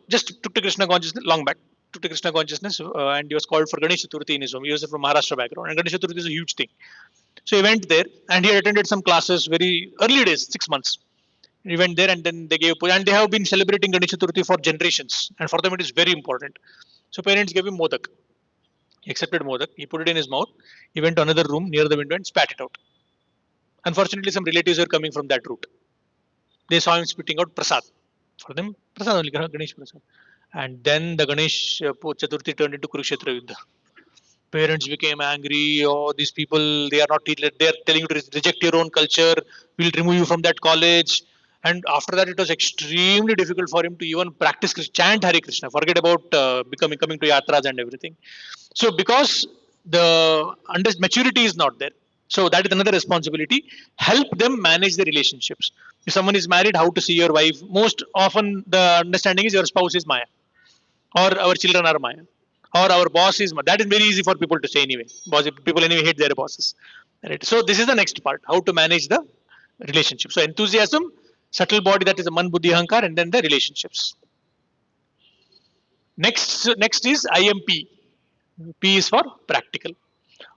just took to Krishna consciousness long back. Took to Krishna consciousness, and he was called for Ganesh Chaturthi in his home. He was from Maharashtra background, and Ganesh Chaturthi is a huge thing. So he went there, and he had attended some classes very early days, 6 months. He went there, and then they gave puja, and they have been celebrating Ganesh Chaturthi for generations, and for them it is very important. So parents gave him modak. He accepted modak. He put it in his mouth. He went to another room near the window and spat it out. Unfortunately, some relatives were coming from that route. They saw him spitting out prasad. For them, prasad only, Ganesh prasad. And then the Ganesh Chaturthi turned into Kurukshetra Yuddha. Parents became angry. Oh, these people, they are not, they are telling you to reject your own culture. We'll remove you from that college. And after that, it was extremely difficult for him to even practice, chant Hare Krishna. Forget about coming to yatras and everything. So because the maturity is not there, so that is another responsibility. Help them manage the relationships. If someone is married, how to see your wife? Most often, the understanding is your spouse is Maya, or our children are Maya, or our boss is Maya. That is very easy for people to say anyway. People anyway hate their bosses. Right. So this is the next part: how to manage the relationship. So enthusiasm, subtle body, that is the man, buddhi, ahankar, and then the relationships. Next is IMP. P is for practical.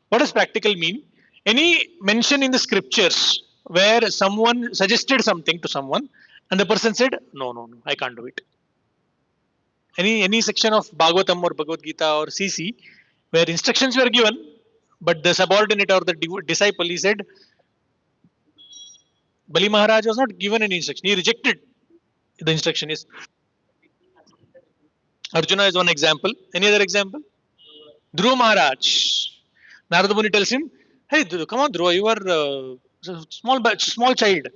What does practical mean? Any mention in the scriptures where someone suggested something to someone and the person said, "No, no, no, I can't do it." Any section of Bhagavatam or Bhagavad Gita or CC where instructions were given, but the subordinate or the disciple, he said, Bali Maharaj was not given any instruction. He rejected the instruction. Is Arjuna is one example. Any other example? Dhruva Maharaj. Narada Muni tells him, "Hey, come on, Dhruva, you are small child.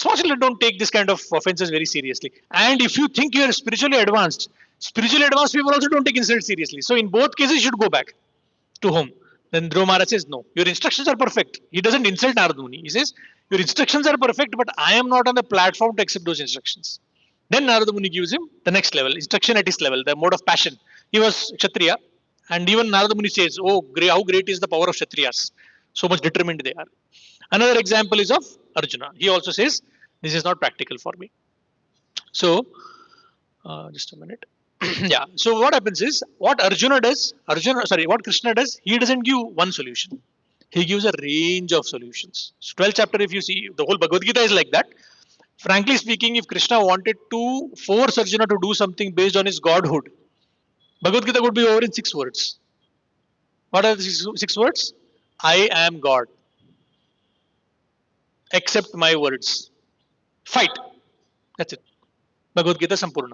Small children don't take this kind of offenses very seriously. And if you think you are spiritually advanced people also don't take insults seriously. So in both cases, you should go back to home." Then Dhruva Maharaj says, "No, your instructions are perfect." He doesn't insult Narada Muni. He says, "Your instructions are perfect, but I am not on the platform to accept those instructions." Then Narada Muni gives him the next level, instruction at his level, the mode of passion. He was Kshatriya, and even Narada Muni says, "Oh, how great is the power of Kshatriyas! So much determined they are." Another example is of Arjuna. He also says, "This is not practical for me." So, just a minute. Yeah. So what happens is what Arjuna does, what Krishna does, he doesn't give one solution. He gives a range of solutions. So 12th chapter, if you see, the whole Bhagavad Gita is like that. Frankly speaking, if Krishna wanted to force Arjuna to do something based on his godhood, Bhagavad Gita would be over in 6 words. What are the six words? I am God. Accept my words. Fight. That's it. Bhagavad Gita Sampurna.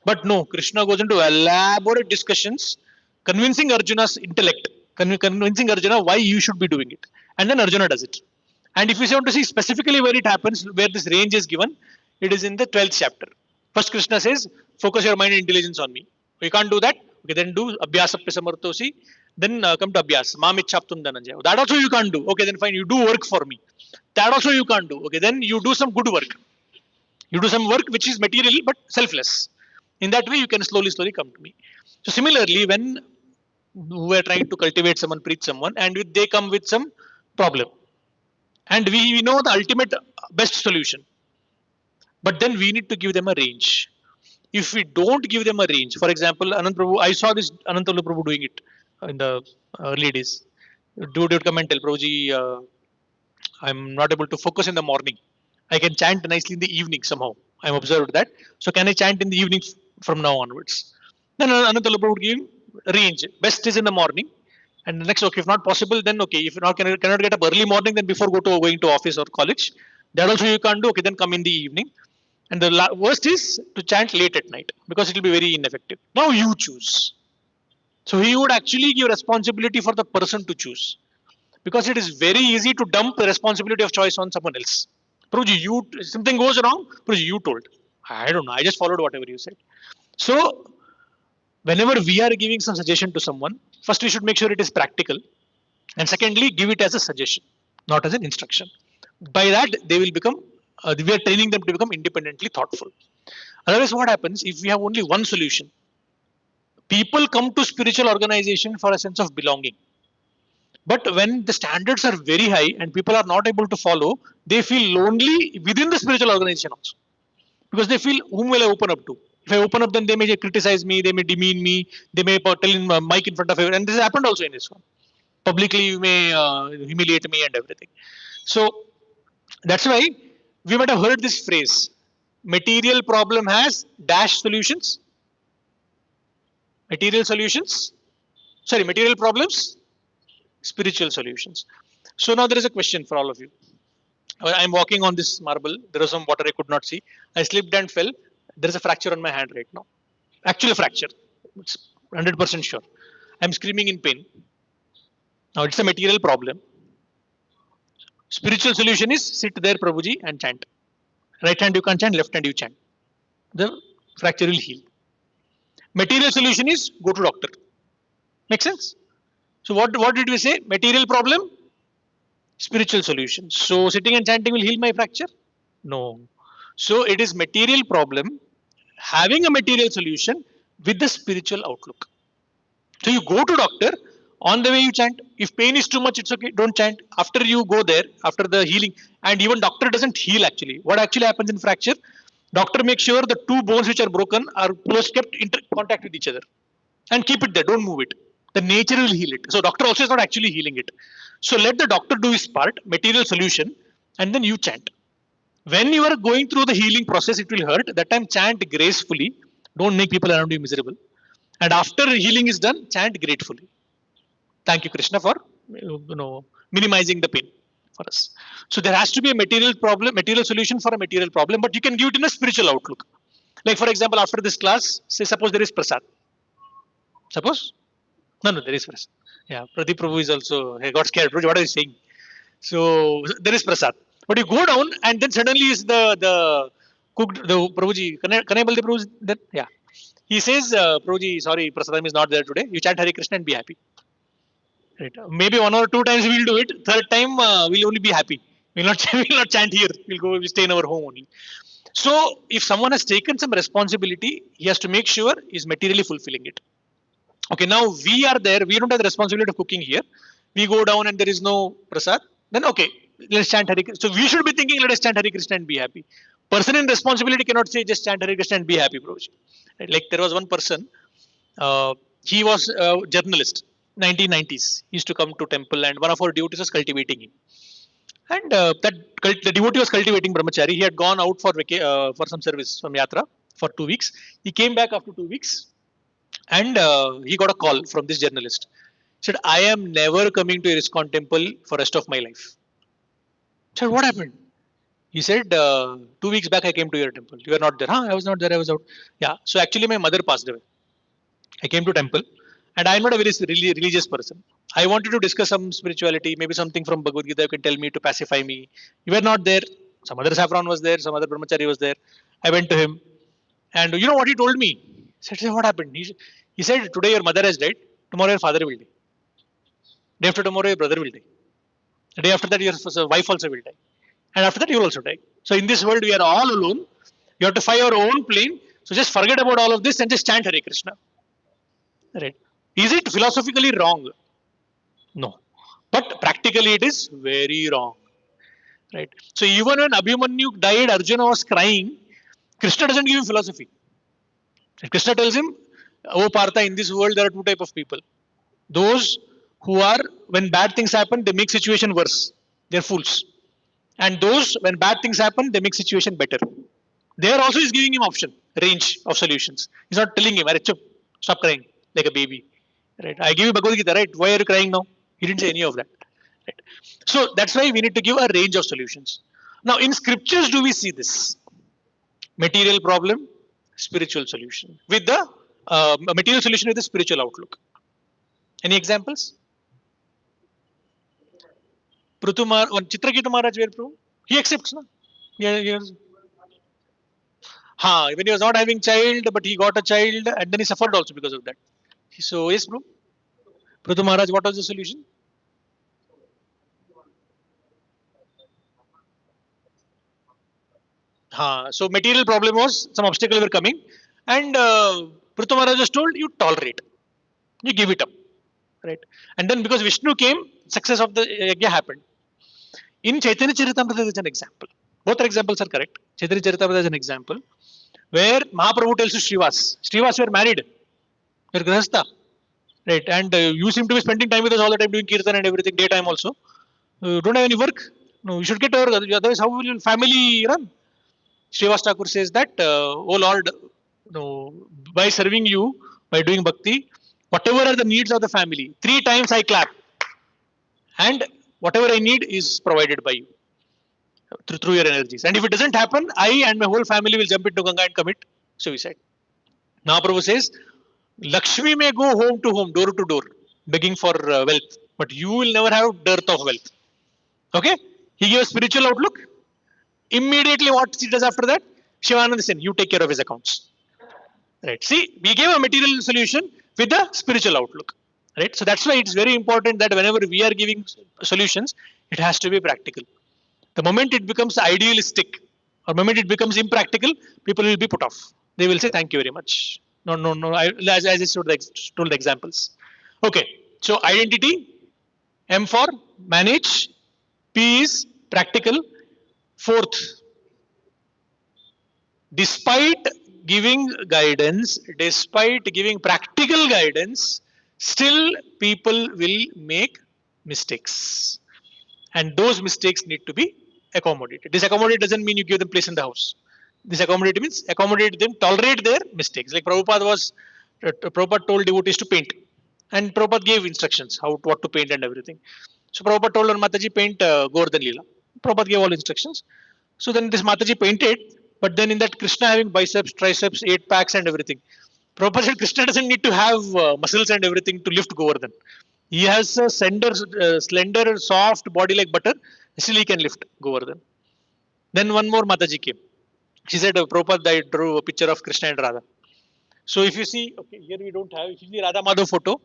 But no, Krishna goes into elaborate discussions, convincing Arjuna's intellect, convincing Arjuna why you should be doing it. And then Arjuna does it. And if you want to see specifically where it happens, where this range is given, it is in the 12th chapter. First, Krishna says, focus your mind and intelligence on me. You can't do that. Okay, then do Abhyasapya Samartosi. Then come to Abhyas. Mamichaptum Dhananjaya. That also you can't do. Okay, then fine. You do work for me. That also you can't do. Okay, then you do some good work. You do some work which is material but selfless. In that way, you can slowly come to me. So similarly, when we are trying to cultivate someone, preach someone, and they come with some problem, and we know the ultimate best solution, but then we need to give them a range. If we don't give them a range, for example, Anand Prabhu, I saw this Anand Prabhu doing it in the early days. Dude would come and tell Prabhuji, I'm not able to focus in the morning. I can chant nicely in the evening somehow. I'm observed that. So can I chant in the evening from now onwards? Then Anantala would give range. Best is in the morning. And the next, okay, if not possible, then okay. If not cannot get up early morning, then before going to office or college, that also you can't do. Okay, then come in the evening. And the worst is to chant late at night because it will be very ineffective. Now you choose. So he would actually give responsibility for the person to choose because it is very easy to dump the responsibility of choice on someone else. Prabhuji, you something goes wrong. Prabhuji, you told. I don't know. I just followed whatever you said. So whenever we are giving some suggestion to someone, first we should make sure it is practical, and secondly, give it as a suggestion, not as an instruction. By that, they will become. We are training them to become independently thoughtful. Otherwise, what happens if we have only one solution? People come to spiritual organization for a sense of belonging. But when the standards are very high and people are not able to follow, they feel lonely within the spiritual organization also. Because they feel, whom will I open up to? If I open up, then they may criticize me, they may demean me, they may tell in mic in front of everyone. And this happened also in this one. Publicly, you may humiliate me and everything. So that's why we might have heard this phrase: material problem has dash solutions. Material solutions. Sorry, material problems, spiritual solutions. So now there is a question for all of you. I'm walking on this marble. There was some water I could not see. I slipped and fell. There is a fracture on my hand right now. Actual fracture. It's 100% sure. I'm screaming in pain. Now it's a material problem. Spiritual solution is sit there, Prabhuji, and chant. Right hand you can't chant, left hand you chant. The fracture will heal. Material solution is go to doctor. Make sense? So what did we say? Material problem, spiritual solution. So sitting and chanting will heal my fracture? No. So it is material problem having a material solution with the spiritual outlook. So you go to doctor, on the way you chant. If pain is too much, it's okay, don't chant. After you go there, after the healing, and even doctor doesn't heal actually. What actually happens in fracture? Doctor makes sure the two bones which are broken are close kept in contact with each other and keep it there, don't move it. The nature will heal it. So doctor also is not actually healing it. So let the doctor do his part, material solution, and then you chant. When you are going through the healing process, it will hurt. That time chant gracefully. Don't make people around you miserable. And after healing is done, chant gratefully. Thank you, Krishna, for minimizing the pain for us. So there has to be a material problem, material solution for a material problem, but you can give it in a spiritual outlook. Like for example, after this class, say suppose there is prasad. Suppose? No, there is prasad. Yeah, Pradeep Prabhu is also, he got scared. What are you saying? So there is prasad. But you go down and then suddenly is the cooked, the Prabhuji, Kanai Balde Prabhu, then, yeah. He says, Prabhuji, sorry, prasadam is not there today. You chant Hare Krishna and be happy. Right. Maybe one or two times we'll do it. Third time we'll only be happy. We'll not, we'll not chant here. We'll stay in our home only. So if someone has taken some responsibility, he has to make sure he's materially fulfilling it. Okay, now we are there. We don't have the responsibility of cooking here. We go down and there is no prasad. Then okay, let's chant Hare Krishna. So we should be thinking, let us chant Hare Krishna and be happy. person in responsibility cannot say just chant Hare Krishna and be happy, Prabhuji. Right? Like there was one person, he was a journalist, 1990s. He used to come to temple and one of our devotees was cultivating him. And the devotee was cultivating brahmachari. He had gone out for some service from yatra for 2 weeks. He came back after 2 weeks and he got a call from this journalist. He said, I am never coming to a ISKCON temple for rest of my life. I said, what happened? He said, 2 weeks back I came to your temple. You were not there. Huh? I was not there. I was out. Yeah. So actually my mother passed away. I came to temple and I'm not a very religious person. I wanted to discuss some spirituality, maybe something from Bhagavad Gita you can tell me to pacify me. You were not there. Some other saffron was there. Some other brahmachari was there. I went to him and you know what he told me? He said, what happened? He said, today your mother has died. Tomorrow your father will die. Day after tomorrow your brother will die. The day after that your wife also will die. And after that you will also die. So in this world we are all alone. You have to fly your own plane. So just forget about all of this and just chant Hare Krishna. Right? Is it philosophically wrong? No. But practically it is very wrong. Right? So even when Abhimanyu died, Arjuna was crying. Krishna doesn't give him philosophy. Krishna tells him, oh Partha, in this world there are two types of people. Those who are, when bad things happen, they make situation worse. They're fools. And those, when bad things happen, they make situation better. There also is giving him option, range of solutions. He's not telling him, stop crying like a baby. Right? I give you Bhagavad Gita, right? Why are you crying now? He didn't say any of that. Right? So that's why we need to give a range of solutions. Now, in scriptures, do we see this? Material problem, spiritual solution. With the material solution with the spiritual outlook. Any examples? Chitrakita Maharaj, where Prabhu? He accepts, no? Yeah. When he was not having child, but he got a child, and then he suffered also because of that. So, yes, bro. Prutu Maharaj, what was the solution? So, material problem was some obstacle were coming, and Prutu Maharaj was told, you tolerate, you give it up, right? And then because Vishnu came, success of the yajna happened. In Chaitanya Charitamrita, there is an example. Both examples are correct. Chaitanya Charitamrita is an example where Mahaprabhu tells to Srivas, you are married, you are grahastha, right? And you seem to be spending time with us all the time doing kirtan and everything, daytime also. Don't have any work. No, you should get work. Otherwise, how will your family run? Srivas Thakur says that, oh Lord, no, by serving you, by doing bhakti, whatever are the needs of the family, 3 times I clap. And whatever I need is provided by you through your energies. And if it doesn't happen, I and my whole family will jump into Ganga and commit suicide. Mahaprabhu says, Lakshmi may go home to home, door to door, begging for wealth, but you will never have dearth of wealth. Okay? He gives spiritual outlook. Immediately, what he does after that? Shivananda Sen, you take care of his accounts. Right? See, we gave a material solution with the spiritual outlook. Right? So that's why it's very important that whenever we are giving solutions, it has to be practical. The moment it becomes idealistic or moment it becomes impractical, people will be put off. They will say, thank you very much. No. As I told the examples. Okay. So identity, M for manage, P is practical. Fourth, despite giving guidance, despite giving practical guidance, still people will make mistakes. And those mistakes need to be accommodated. This accommodate doesn't mean you give them place in the house. This accommodate means accommodate them, tolerate their mistakes. Like Prabhupada told devotees to paint. And Prabhupada gave instructions, what to paint and everything. So Prabhupada told Mataji paint Govardhan Leela. Prabhupada gave all instructions. So then this Mataji painted, but then in that Krishna having biceps, triceps, 8 packs and everything. Prabhupada said Krishna doesn't need to have muscles and everything to lift Govardhan. He has a slender, soft body like butter. Still he can lift Govardhan. Then one more Mataji came. She said, Prabhupada, I drew a picture of Krishna and Radha. So if you see, okay, here we don't have, if you see Radha Madhav photo,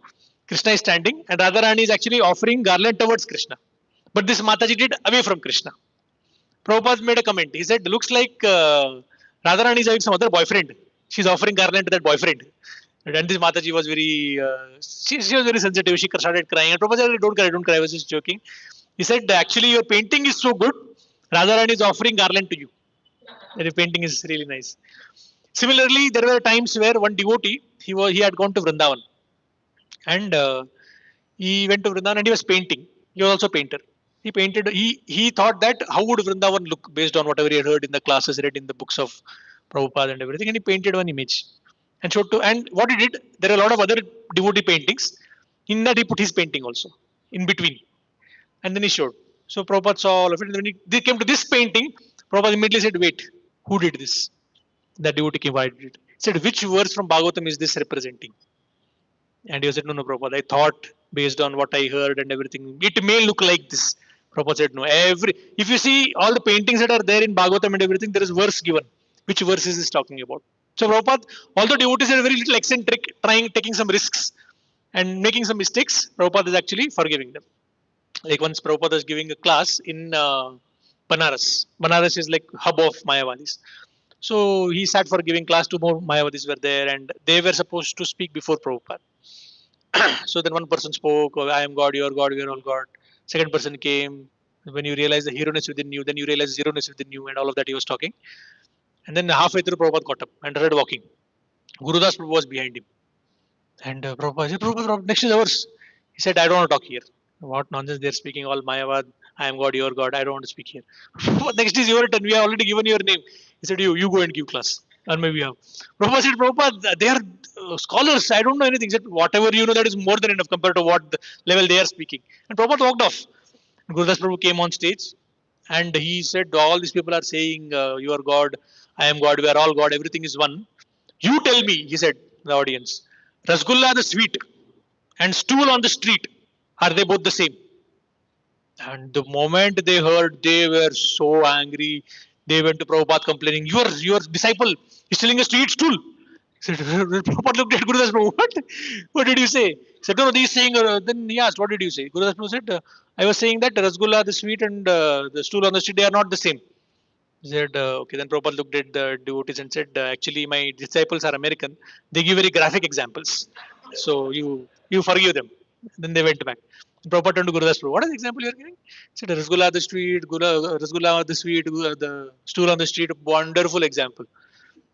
Krishna is standing and Radharani is actually offering garland towards Krishna. But this Mataji did away from Krishna. Prabhupada made a comment. He said, looks like Radharani is having some other boyfriend. She's offering garland to that boyfriend. And this Mataji was very, she was very sensitive. She started crying. And Prabhupada said, don't cry. I was just joking. He said, actually, your painting is so good. Radharani is offering garland to you. The painting is really nice. Similarly, there were times where one devotee, he had gone to Vrindavan, and he went to Vrindavan and he was painting. He was also a painter. He painted. He thought that how would Vrindavan look based on whatever he had heard in the classes, read in the books of Prabhupada and everything, and he painted one image and showed to. And what he did, there are a lot of other devotee paintings. In that, he put his painting also in between, and then he showed. So Prabhupada saw all of it. And when they came to this painting, Prabhupada immediately said, "Wait, who did this?" The devotee came, "Why did it?" He said, "Which verse from Bhagavatam is this representing?" And he said, "No, no, Prabhupada, I thought based on what I heard and everything, it may look like this." Prabhupada said, "No, if you see all the paintings that are there in Bhagavatam and everything, there is verse given. Which verse is this talking about?" So Prabhupada, although devotees are very little eccentric, taking some risks and making some mistakes, Prabhupada is actually forgiving them. Like once Prabhupada was giving a class in Banaras. Banaras is like hub of Mayavadis. So he sat for giving class. Two more Mayavadis were there, and they were supposed to speak before Prabhupada. So then one person spoke, "Oh, I am God, you are God, we are all God." Second person came. When you realize the hero-ness within you, then you realize zero-ness within you, and all of that he was talking. And then halfway through, Prabhupada got up and started walking. Gurudas Prabhu was behind him. And Prabhupada said, Prabhupada, next is ours. He said, "I don't want to talk here." What nonsense they're speaking, all Mayavad, I am God, you are God, I don't want to speak here. Next is your turn, we have already given your name. He said, you go and give class. Or maybe you have. Prabhupada said, Prabhupada, they are scholars, I don't know anything. He said, whatever you know, that is more than enough compared to what the level they are speaking. And Prabhupada walked off. Gurudas Prabhu came on stage and he said, all these people are saying, you are God, I am God, we are all God, everything is one. You tell me, he said, the audience, Rasgulla the sweet and stool on the street, are they both the same? And the moment they heard, they were so angry. They went to Prabhupada complaining, your disciple is selling a street stool. He said, Prabhupada looked at Gurudas Prabhu, what? What did you say? He said, no, no, he's saying, then he asked, what did you say? Gurudas Prabhu said, I was saying that Rasgulla, the sweet, and the stool on the street, they are not the same. He said, okay, then Prabhupada looked at the devotees and said, actually, my disciples are American. They give very graphic examples. So you forgive them. Then they went back. Prabhupada turned to Gurudas Prabhu. What is the example you are giving? He said, Rasgulla the street, Rasgulla the sweet, the stool on the street. Wonderful example.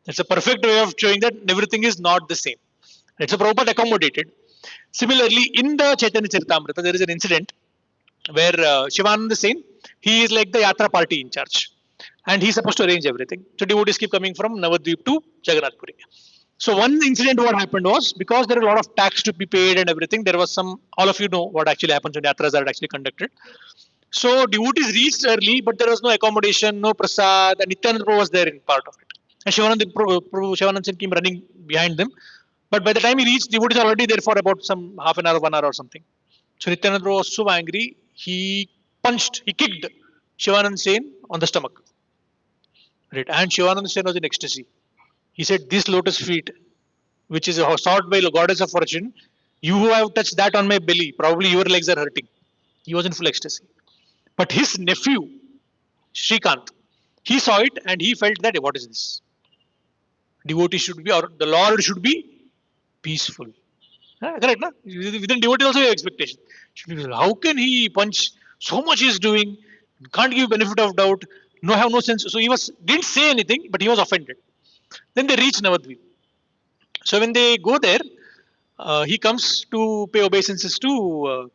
It's a perfect way of showing that everything is not the same. It's a Prabhupada accommodated. Similarly, in the Chaitanya Charitamrita, there is an incident where Shivananda Sen, he is like the Yatra party in charge. And he's supposed to arrange everything. So devotees keep coming from Navadvip to Jagannath Puri. So one incident what happened was, because there are a lot of tax to be paid and everything, there was some, all of you know what actually happens when yatras are actually conducted. So devotees reached early, but there was no accommodation, no prasad, and Nityananda Prabhu was there in part of it. And Shivananda Sen came running behind them. But by the time he reached, devotees are already there for about some half an hour, 1 hour or something. So Nityananda Prabhu was so angry, he kicked Shivananda Sen on the stomach. Right. And Shivananda Sen was in ecstasy. He said, "This lotus feet, which is sought by the goddess of fortune, you who have touched that on my belly, probably your legs are hurting." He was in full ecstasy. But his nephew, Shrikant, he saw it and he felt that, what is this? Devotee should be, or the Lord should be peaceful. Correct, na? Within devotee also you have expectation. How can he punch? So much he is doing, can't give benefit of doubt, no have no sense. So he didn't say anything, but he was offended. Then they reach Navadvip. So when they go there, he comes to pay obeisances to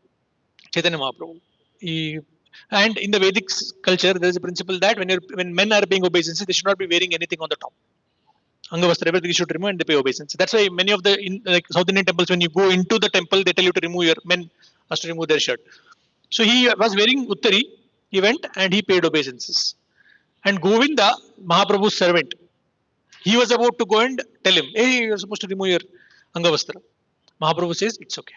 Chaitanya Mahaprabhu. He, and in the Vedic culture, there is a principle that when men are paying obeisances, they should not be wearing anything on the top. Angavastra, everything you should remove and they pay obeisance. That's why many of the like South Indian temples, when you go into the temple, they tell you to remove your men has to remove their shirt. So he was wearing uttari. He went and he paid obeisances. And Govinda, Mahaprabhu's servant, he was about to go and tell him, "Hey, you're supposed to remove your Angavastra." Mahaprabhu says, "It's okay."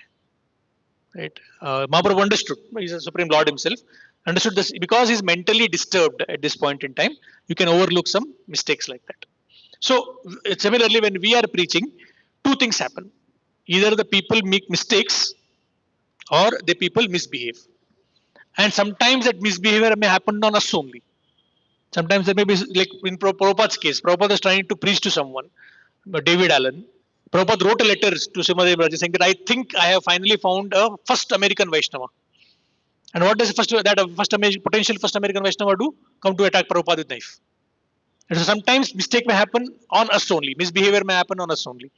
Right? Mahaprabhu understood. He's a Supreme Lord himself. Understood this because he's mentally disturbed at this point in time. You can overlook some mistakes like that. So similarly, when we are preaching, two things happen. Either the people make mistakes or the people misbehave. And sometimes that misbehavior may happen on us only. Sometimes there may be, like in Prabhupada's case, Prabhupada is trying to preach to someone, David Allen. Prabhupada wrote a letter to Srimad Raja saying that I think I have finally found a first American Vaishnava. And what does potential first American Vaishnava do? Come to attack Prabhupada with knife. And so sometimes mistake may happen on us only, misbehavior may happen on us only.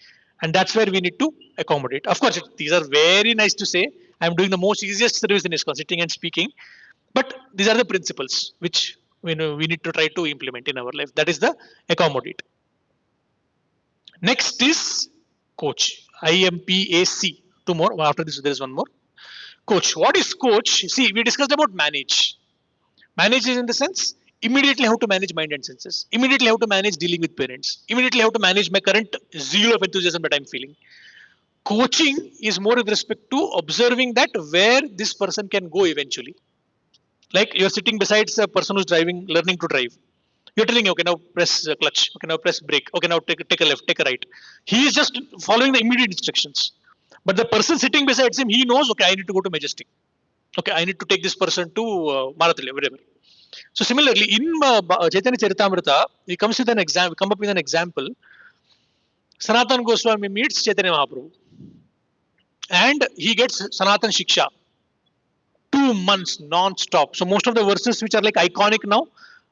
And that's where we need to accommodate. Of course, these are very nice to say. I'm doing the most easiest service in ISKCON, sitting and speaking. But these are the principles which we need to try to implement in our life. That is the accommodate. Next is coach. IMPAC. Two more. After this, there is one more. Coach. What is coach? See, we discussed about manage. Manage is in the sense immediately how to manage mind and senses. Immediately how to manage dealing with parents. Immediately how to manage my current zeal of enthusiasm that I'm feeling. Coaching is more with respect to observing that where this person can go eventually. Like you're sitting beside a person who's driving, learning to drive. You're telling, okay, now press clutch. Okay, now press brake. Okay, now take a left, take a right. He is just following the immediate instructions. But the person sitting beside him, he knows, okay, I need to go to Majestic. Okay, I need to take this person to Marathali, wherever. So similarly, in Chaitanya Charitamrita, he comes with an example. Come up with an example. Sanatan Goswami meets Chaitanya Mahaprabhu, and he gets Sanatan Shiksha. 2 months non-stop. So most of the verses which are like iconic now,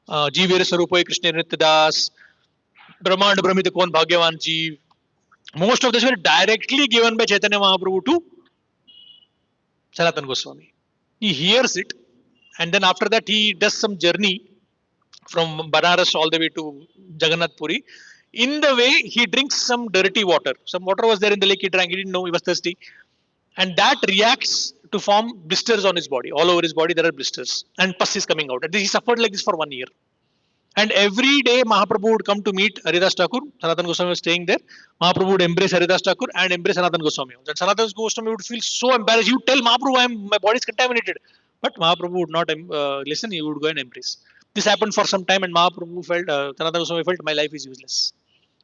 Jeevere Sarupai Krishna Nityadas, Brahmand Brahmita Kon Bhagyavan Jeev, most of this were directly given by Chaitanya Mahaprabhu to Sanatan Goswami. He hears it, and then after that he does some journey from Banaras all the way to Jagannath Puri. In the way, he drinks some dirty water. Some water was there in the lake. He drank. He didn't know. He was thirsty, and that reacts to form blisters on his body. All over his body, there are blisters, and pus is coming out. And he suffered like this for 1 year. And every day, Mahaprabhu would come to meet Haridas Thakur. Sanatan Goswami was staying there. Mahaprabhu would embrace Haridas Thakur and embrace Sanatan Goswami. And Sanatan Goswami would feel so embarrassed. He would tell Mahaprabhu, my body is contaminated. But Mahaprabhu would not listen. He would go and embrace. This happened for some time, and Mahaprabhu felt, Sanatan Goswami felt, my life is useless.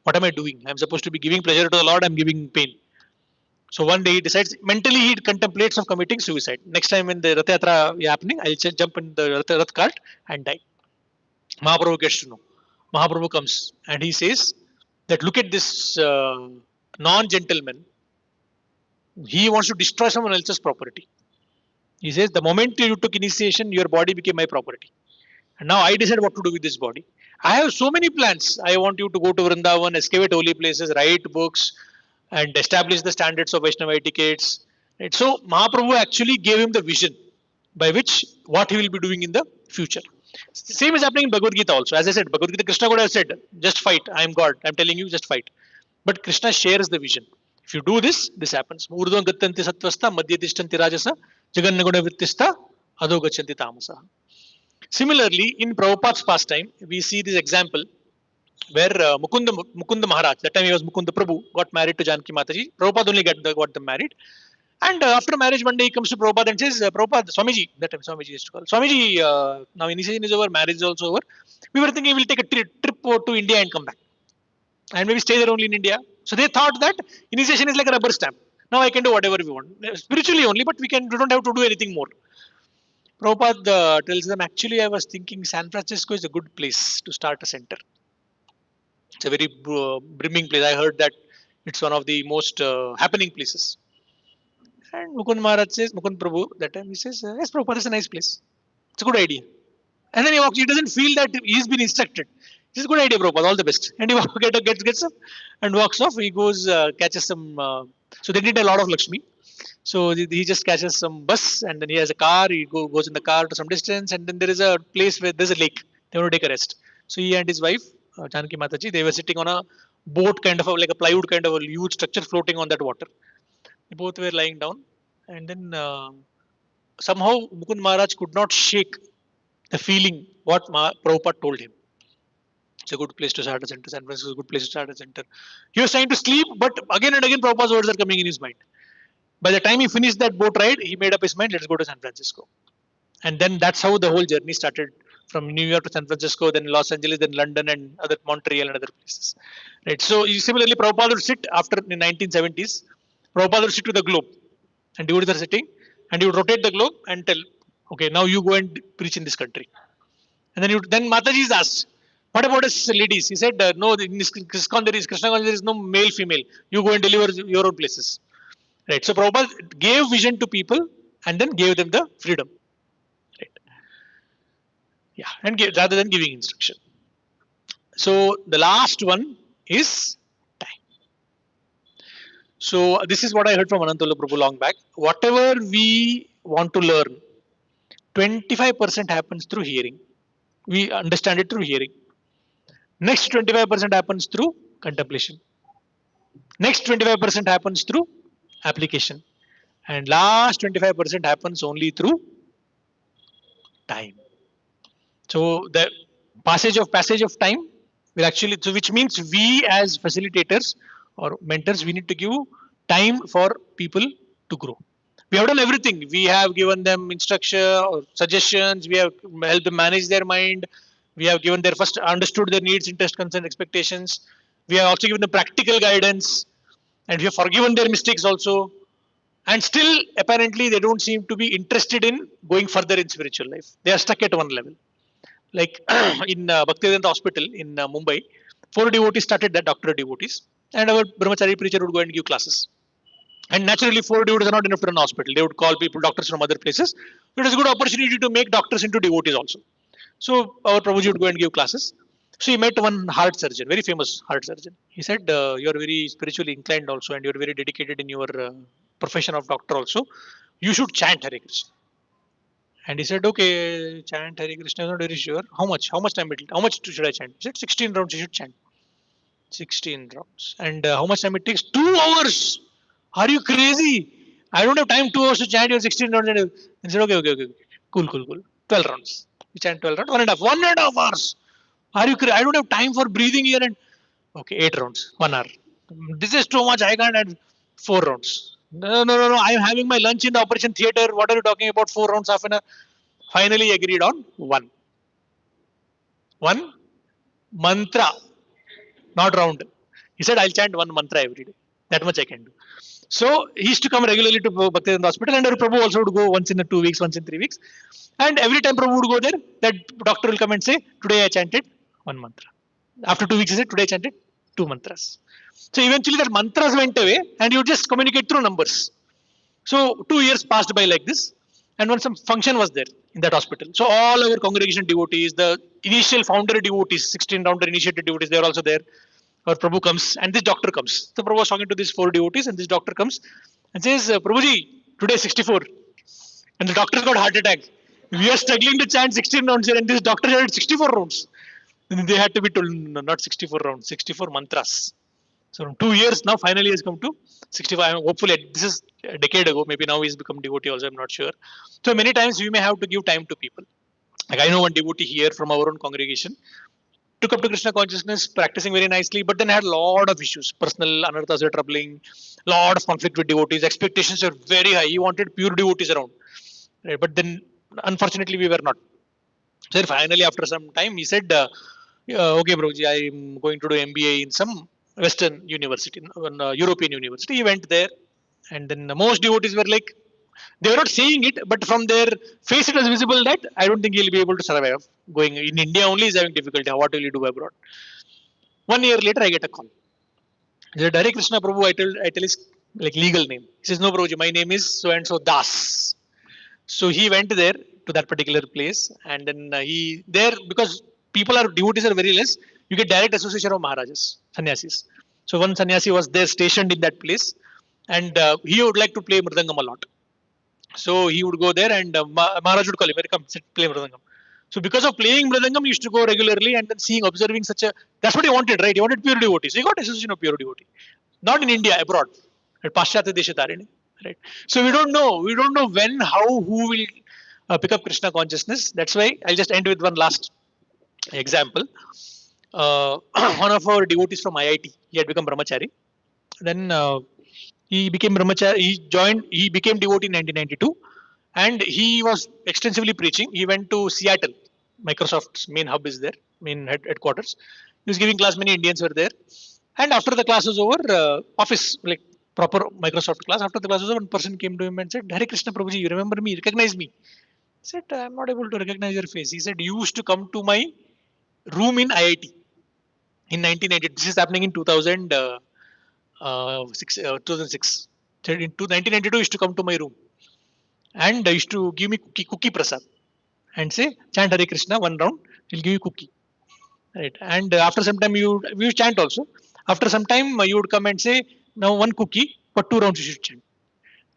What am I doing? I'm supposed to be giving pleasure to the Lord. I'm giving pain. So one day he decides, mentally he contemplates of committing suicide. Next time when the Rath Yatra is happening, I'll jump in the Rath cart and die. Mahaprabhu gets to know. Mahaprabhu comes and he says that look at this non-gentleman. He wants to destroy someone else's property. He says the moment you took initiation, your body became my property. And now I decide what to do with this body. I have so many plans. I want you to go to Vrindavan, excavate holy places, write books, and establish the standards of Vaishnava etiquettes. Right? So Mahaprabhu actually gave him the vision by which what he will be doing in the future. Same is happening in Bhagavad Gita also. As I said, Bhagavad Gita, Krishna could have said, just fight. I am God. I am telling you, just fight. But Krishna shares the vision. If you do this, this happens. Urdhvam gattanti sattvasta, madhyatishtanti rajasa, jagannaguna vrittista, adho gachanti tamasa. Similarly, in Prabhupada's pastime, we see this example where Mukunda Maharaj, that time he was Mukunda Prabhu, got married to Janaki Mataji. Prabhupada only got them married. And after marriage, one day he comes to Prabhupada and says, Prabhupada, Swamiji, that time Swamiji used to call, Swamiji, now initiation is over, marriage is also over. We were thinking we'll take a trip to India and come back. And maybe stay there only in India. So they thought that initiation is like a rubber stamp. Now I can do whatever we want. Spiritually only, but we don't have to do anything more. Prabhupada tells them, actually, I was thinking San Francisco is a good place to start a center. It's a very brimming place. I heard that it's one of the most happening places. And Mukund Maharaj says, Mukund Prabhu, that time he says, yes, Prabhupada, it's a nice place. It's a good idea. And then he walks, he doesn't feel that he's been instructed. It's a good idea, Prabhupada, all the best. And he gets up and walks off. He goes, catches some, so they did a lot of Lakshmi. So he just catches some bus and then he has a car. He goes in the car to some distance and then there is a place where there's a lake. They want to take a rest. So he and his wife, Janaki Mataji, they were sitting on a boat kind of like a plywood kind of a huge structure floating on that water. They both were lying down and then somehow Mukund Maharaj could not shake the feeling what Prabhupada told him. It's a good place to start a center. San Francisco is a good place to start a center. He was trying to sleep, but again and again Prabhupada's words are coming in his mind. By the time he finished that boat ride, he made up his mind, let's go to San Francisco. And then that's how the whole journey started from New York to San Francisco, then Los Angeles, then London and other Montreal and other places. Right. So similarly, Prabhupada would sit after the 1970s, Prabhupada would sit with the globe and devotees are sitting and he would rotate the globe and tell, okay, now you go and preach in this country. And then Mataji is asked, what about us ladies? He said, no, in this Krishna there is no male, female. You go and deliver your own places. Right. So Prabhupada gave vision to people and then gave them the freedom. Right. Yeah. And rather than giving instruction. So the last one is time. So this is what I heard from Anantala Prabhu long back. Whatever we want to learn, 25% happens through hearing. We understand it through hearing. Next 25% happens through contemplation. Next 25% happens through application. And last 25% happens only through time. So the passage of time will actually, so which means we as facilitators or mentors, we need to give time for people to grow. We have done everything. We have given them instruction or suggestions. We have helped them manage their mind. We have given their first understood their needs, interest, concerns, expectations. We have also given them practical guidance, and we have forgiven their mistakes also. And still, apparently, they don't seem to be interested in going further in spiritual life. They are stuck at one level. Like in Bhaktivedanta Hospital in Mumbai, 4 devotees started that, doctor devotees, and our brahmachari preacher would go and give classes. And naturally, 4 devotees are not enough to run a hospital. They would call people, doctors from other places. So it is a good opportunity to make doctors into devotees also. So our Prabhuji would go and give classes. So he met one heart surgeon, very famous heart surgeon. He said, "You are very spiritually inclined also, and you are very dedicated in your profession of doctor also. You should chant Hare Krishna." And he said, "Okay, chant Hare Krishna. I'm not very sure. How much? How much time it? How much should I chant?" He said, "16 rounds. You should chant. 16 rounds. And how much time it takes? 2 hours. Are you crazy? I don't have time 2 hours to chant your 16 rounds." And he said, okay. Cool, cool, cool. 12 rounds. We chant 12 rounds. 1.5 hours. Are you crazy? I don't have time for breathing here. And okay, 8 rounds. 1 hour. This is too much. I can't add 4 rounds. No. I'm having my lunch in the operation theater. What are you talking about? 4 rounds, half an hour. Finally agreed on one. One mantra, not round. He said, I'll chant one mantra every day. That much I can do. So he used to come regularly to Bhaktivedanta Hospital, and our Prabhu also would go once in 2 weeks, once in 3 weeks. And every time Prabhu would go there, that doctor will come and say, today I chanted one mantra. After 2 weeks, he said, today I chanted 2 mantras. So eventually that mantras went away, and you just communicate through numbers. So 2 years passed by like this, and when some function was there in that hospital, so all our congregation devotees, the initial founder devotees, 16 founder initiated devotees, they are also there. Our Prabhu comes, and this doctor comes. So Prabhu was talking to these 4 devotees, and this doctor comes and says, "Prabhuji, today 64," and the doctor got heart attack. We are struggling to chant 16 rounds here, and this doctor had 64 rounds. And they had to be told, no, not 64 rounds, 64 mantras. So from 2 years now, finally has come to 65. Hopefully, this is a decade ago. Maybe now he's become devotee also. I'm not sure. So many times we may have to give time to people. Like I know one devotee here from our own congregation took up to Krishna consciousness, practicing very nicely, but then had a lot of issues. Personal anarthas were troubling, lot of conflict with devotees. Expectations were very high. He wanted pure devotees around, right? But then, unfortunately, we were not. So finally, after some time, he said, "Okay, Broji, I'm going to do MBA in some Western university, European university." He went there, and then most devotees were like, they were not saying it, but from their face, it was visible that I don't think he'll be able to survive. Going in India only is having difficulty. What will he do abroad? 1 year later, I get a call. He said, Hare Krishna Prabhu, I tell his like legal name. He says, "No, Prabhuji, my name is so and so Das." So he went there to that particular place, and then he there because people are devotees are very less. You get direct association of Maharajas, sannyasis. So one sannyasi was there stationed in that place, and he would like to play mridangam a lot. So he would go there, and Maharaj would call him, "Come, sit, play mridangam." So because of playing mridangam, he used to go regularly, and then seeing, observing such a. That's what he wanted, right? He wanted pure devotee. So he got association of pure devotee. Not in India, abroad. At Paschatya Deshatarine, right? So we don't know. We don't know when, how, who will pick up Krishna consciousness. That's why I'll just end with one last example. One of our devotees from IIT, he had become brahmachari. Then he became brahmachari. He became devotee in 1992, and he was extensively preaching. He went to Seattle. Microsoft's main hub is there, main headquarters. He was giving class. Many Indians were there. And after the class was over, office like proper Microsoft class. After the class was over, one person came to him and said, "Hare Krishna Prabhuji, you remember me? Recognize me?" He said, "I'm not able to recognize your face." He said, "You used to come to my room in IIT in 1990. This is happening in 2006. Said in 1992, you used to come to my room and used to give me cookie prasad and say, chant Hare Krishna one round, he'll give you cookie." right? And after some time, you chant also. After some time, you would come and say, now one cookie for 2 rounds you should chant.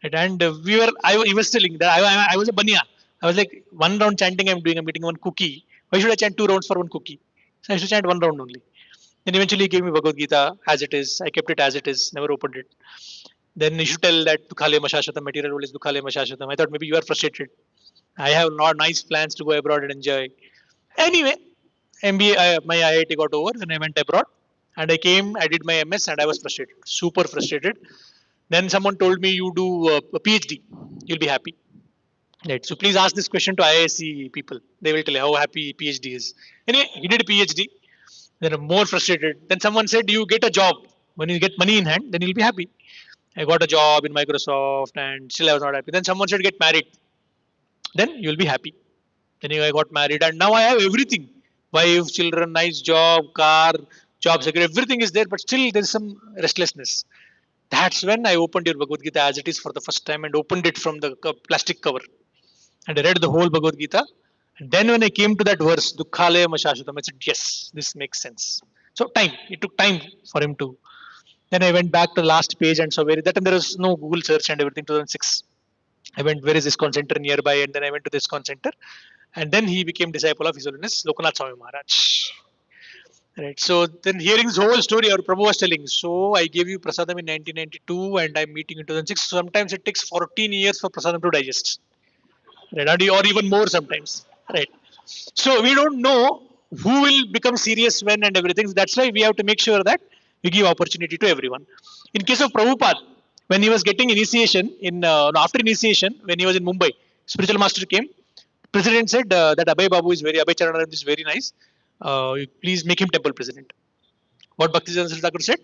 Right? And he was telling that I was a banya. I was like, 1 round chanting I'm eating one cookie. Why should I chant 2 rounds for one cookie? So I should chant 1 round only. Then eventually he gave me Bhagavad Gita as it is. I kept it as it is, never opened it. Then you should tell that Dukhale Mashashatam, material world is Dukhale Mashashatam. I thought maybe you are frustrated. I have not nice plans to go abroad and enjoy. Anyway, MBA, my IIT got over, then I went abroad and I came, I did my MS and I was frustrated, super frustrated. Then someone told me you do a PhD, you'll be happy. Right. So please ask this question to IISc people. They will tell you how happy PhD is. Anyway, he did a PhD. Then I'm more frustrated. Then someone said, you get a job. When you get money in hand, then you'll be happy. I got a job in Microsoft and still I was not happy. Then someone said, get married. Then you'll be happy. Then I got married and now I have everything. Wife, children, nice job, car, job security, everything is there, but still there's some restlessness. That's when I opened your Bhagavad Gita as it is for the first time and opened it from the plastic cover. And I read the whole Bhagavad Gita. And then when I came to that verse, Dukhalaya Mashashatam, I said, yes, this makes sense. So time, it took time for him to. Then I went back to the last page and saw where that time there was no Google search and everything, 2006. I went, where is this center nearby? And then I went to this center. And then he became disciple of His Holiness Lokanath Swami Maharaj. Right. So then hearing this whole story, our Prabhu was telling, so I gave you Prasadam in 1992 and I'm meeting in 2006. Sometimes it takes 14 years for Prasadam to digest. Right. Or even more sometimes. Right. So we don't know who will become serious when and everything. That's why we have to make sure that we give opportunity to everyone. In case of Prabhupada, when he was getting initiation, after initiation, when he was in Mumbai, spiritual master came. President said that Abhay Babu is Abhay Charanarand is very nice. Please make him temple president. What Bhaktivedanta Thakur said?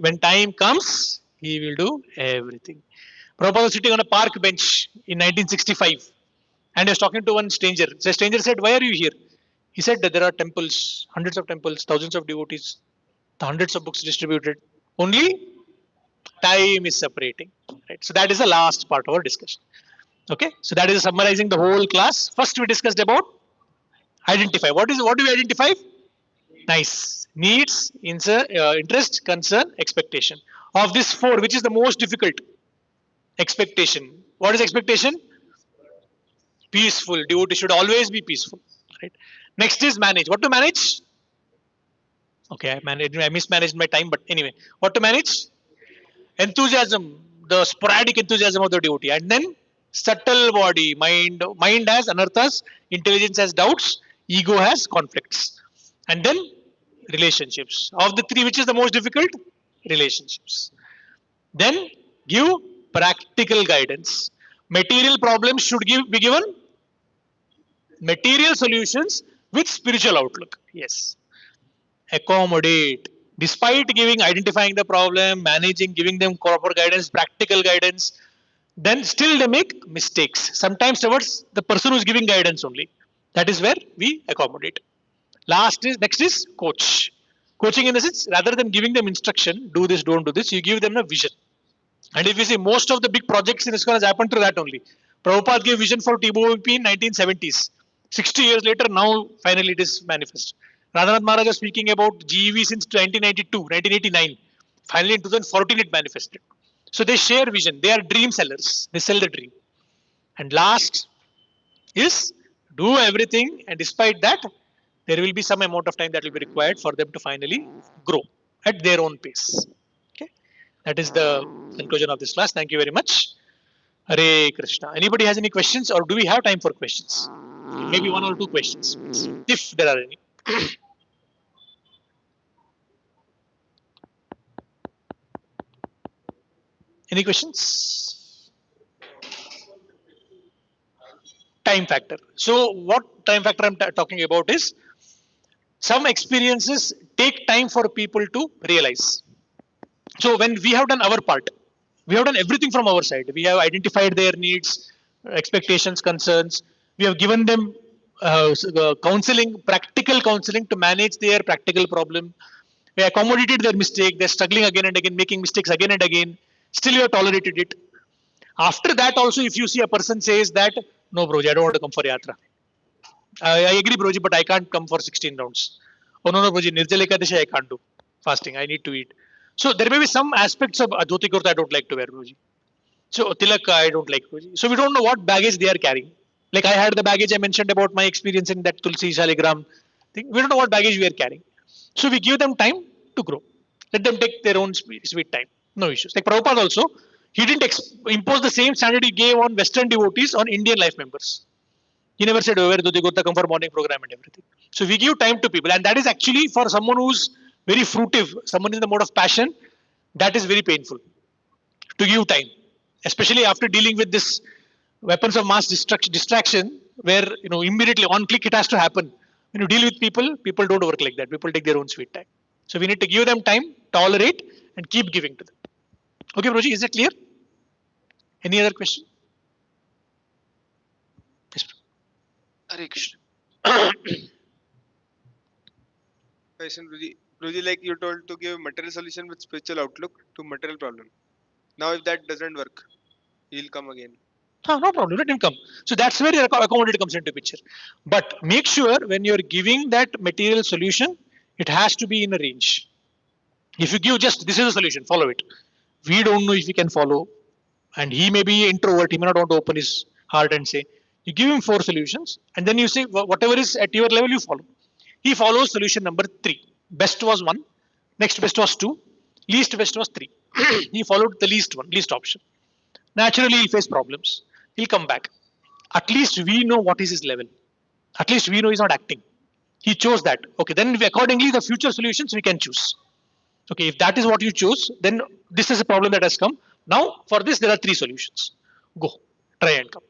When time comes, he will do everything. Prabhupada was sitting on a park bench in 1965 and he was talking to one stranger. The stranger said, why are you here? He said that there are temples, hundreds of temples, thousands of devotees, hundreds of books distributed. Only time is separating. Right? So that is the last part of our discussion. Okay, so that is summarizing the whole class. First, we discussed about identify. What do we identify? Nice. Needs, interest, concern, expectation. Of this four, which is the most difficult? Expectation. What is expectation? Peaceful. Devotee should always be peaceful. Right. Next is manage. What to manage? Okay, I mismanaged my time, but anyway, what to manage? Enthusiasm, the sporadic enthusiasm of the devotee, and then subtle body, mind has anarthas, intelligence has doubts, ego has conflicts, and then relationships. Of the three, which is the most difficult? Relationships. Then give practical guidance. Material problems should be given material solutions with spiritual outlook. Yes. Accommodate. Despite identifying the problem, managing, giving them proper guidance, practical guidance, then still they make mistakes. Sometimes towards the person who is giving guidance only. That is where we accommodate. Next is coach. Coaching in the sense, rather than giving them instruction, do this, don't do this, you give them a vision. And if you see, most of the big projects in ISKCON has happened through that only. Prabhupada gave vision for TBOP in 1970s. 60 years later, now finally it is manifest. Radhanath Maharaj was speaking about GEV since 1992, 1989. Finally in 2014 it manifested. So they share vision. They are dream sellers. They sell the dream. And last is do everything, and despite that, there will be some amount of time that will be required for them to finally grow at their own pace. Okay, that is the conclusion of this class. Thank you very much. Hare Krishna. Anybody has any questions, or do we have time for questions? Maybe one or two questions, if there are any. Any questions? Time factor. So, what time factor I'm talking about is some experiences take time for people to realize. So, when we have done our part, we have done everything from our side. We have identified their needs, expectations, concerns. We have given them counseling, practical counseling to manage their practical problem. We accommodated their mistake. They're struggling again and again, making mistakes again and again. Still, you have tolerated it. After that, also, if you see a person says that, no, bro, I don't want to come for yatra. I agree, Broji, but I can't come for 16 rounds. Oh no, no, Broji, Nirjala Ekadashi I can't do. Fasting, I need to eat. So there may be some aspects of dhoti kurta I don't like to wear, Broji. So tilak I don't like, Broji. So we don't know what baggage they are carrying. Like I had the baggage I mentioned about my experience in that Tulsi Shaligram thing. We don't know what baggage we are carrying. So we give them time to grow. Let them take their own sweet time. No issues. Like Prabhupada also, he didn't impose the same standard he gave on Western devotees on Indian life members. He never said, where do they go to come for morning program and everything. So we give time to people. And that is actually for someone who's very fruitive, someone in the mode of passion, that is very painful to give time. Especially after dealing with this weapons of mass distraction, where immediately on click it has to happen. When you deal with people, people don't work like that. People take their own sweet time. So we need to give them time, tolerate, and keep giving to them. Okay, Broji, is it clear? Any other question? Yes. Hare Krishna. Question, Ruji. Ruji, like you told to give material solution with spiritual outlook to material problem. Now, if that doesn't work, he'll come again. No problem. Let him come. So that's where your accommodate comes into picture. But make sure when you're giving that material solution, it has to be in a range. If you give just this is a solution, follow it. We don't know if he can follow, and he may be introvert. He may not want to open his heart and say. You give him 4 solutions, and then you say whatever is at your level, you follow. He follows solution number 3. Best was 1, next best was 2, least best was 3. He followed the least one, least option. Naturally, he'll face problems. He'll come back. At least we know what is his level. At least we know he's not acting. He chose that. Okay, then accordingly, the future solutions we can choose. Okay, if that is what you choose, then this is a problem that has come. Now, for this, there are 3 solutions. Go, try and come.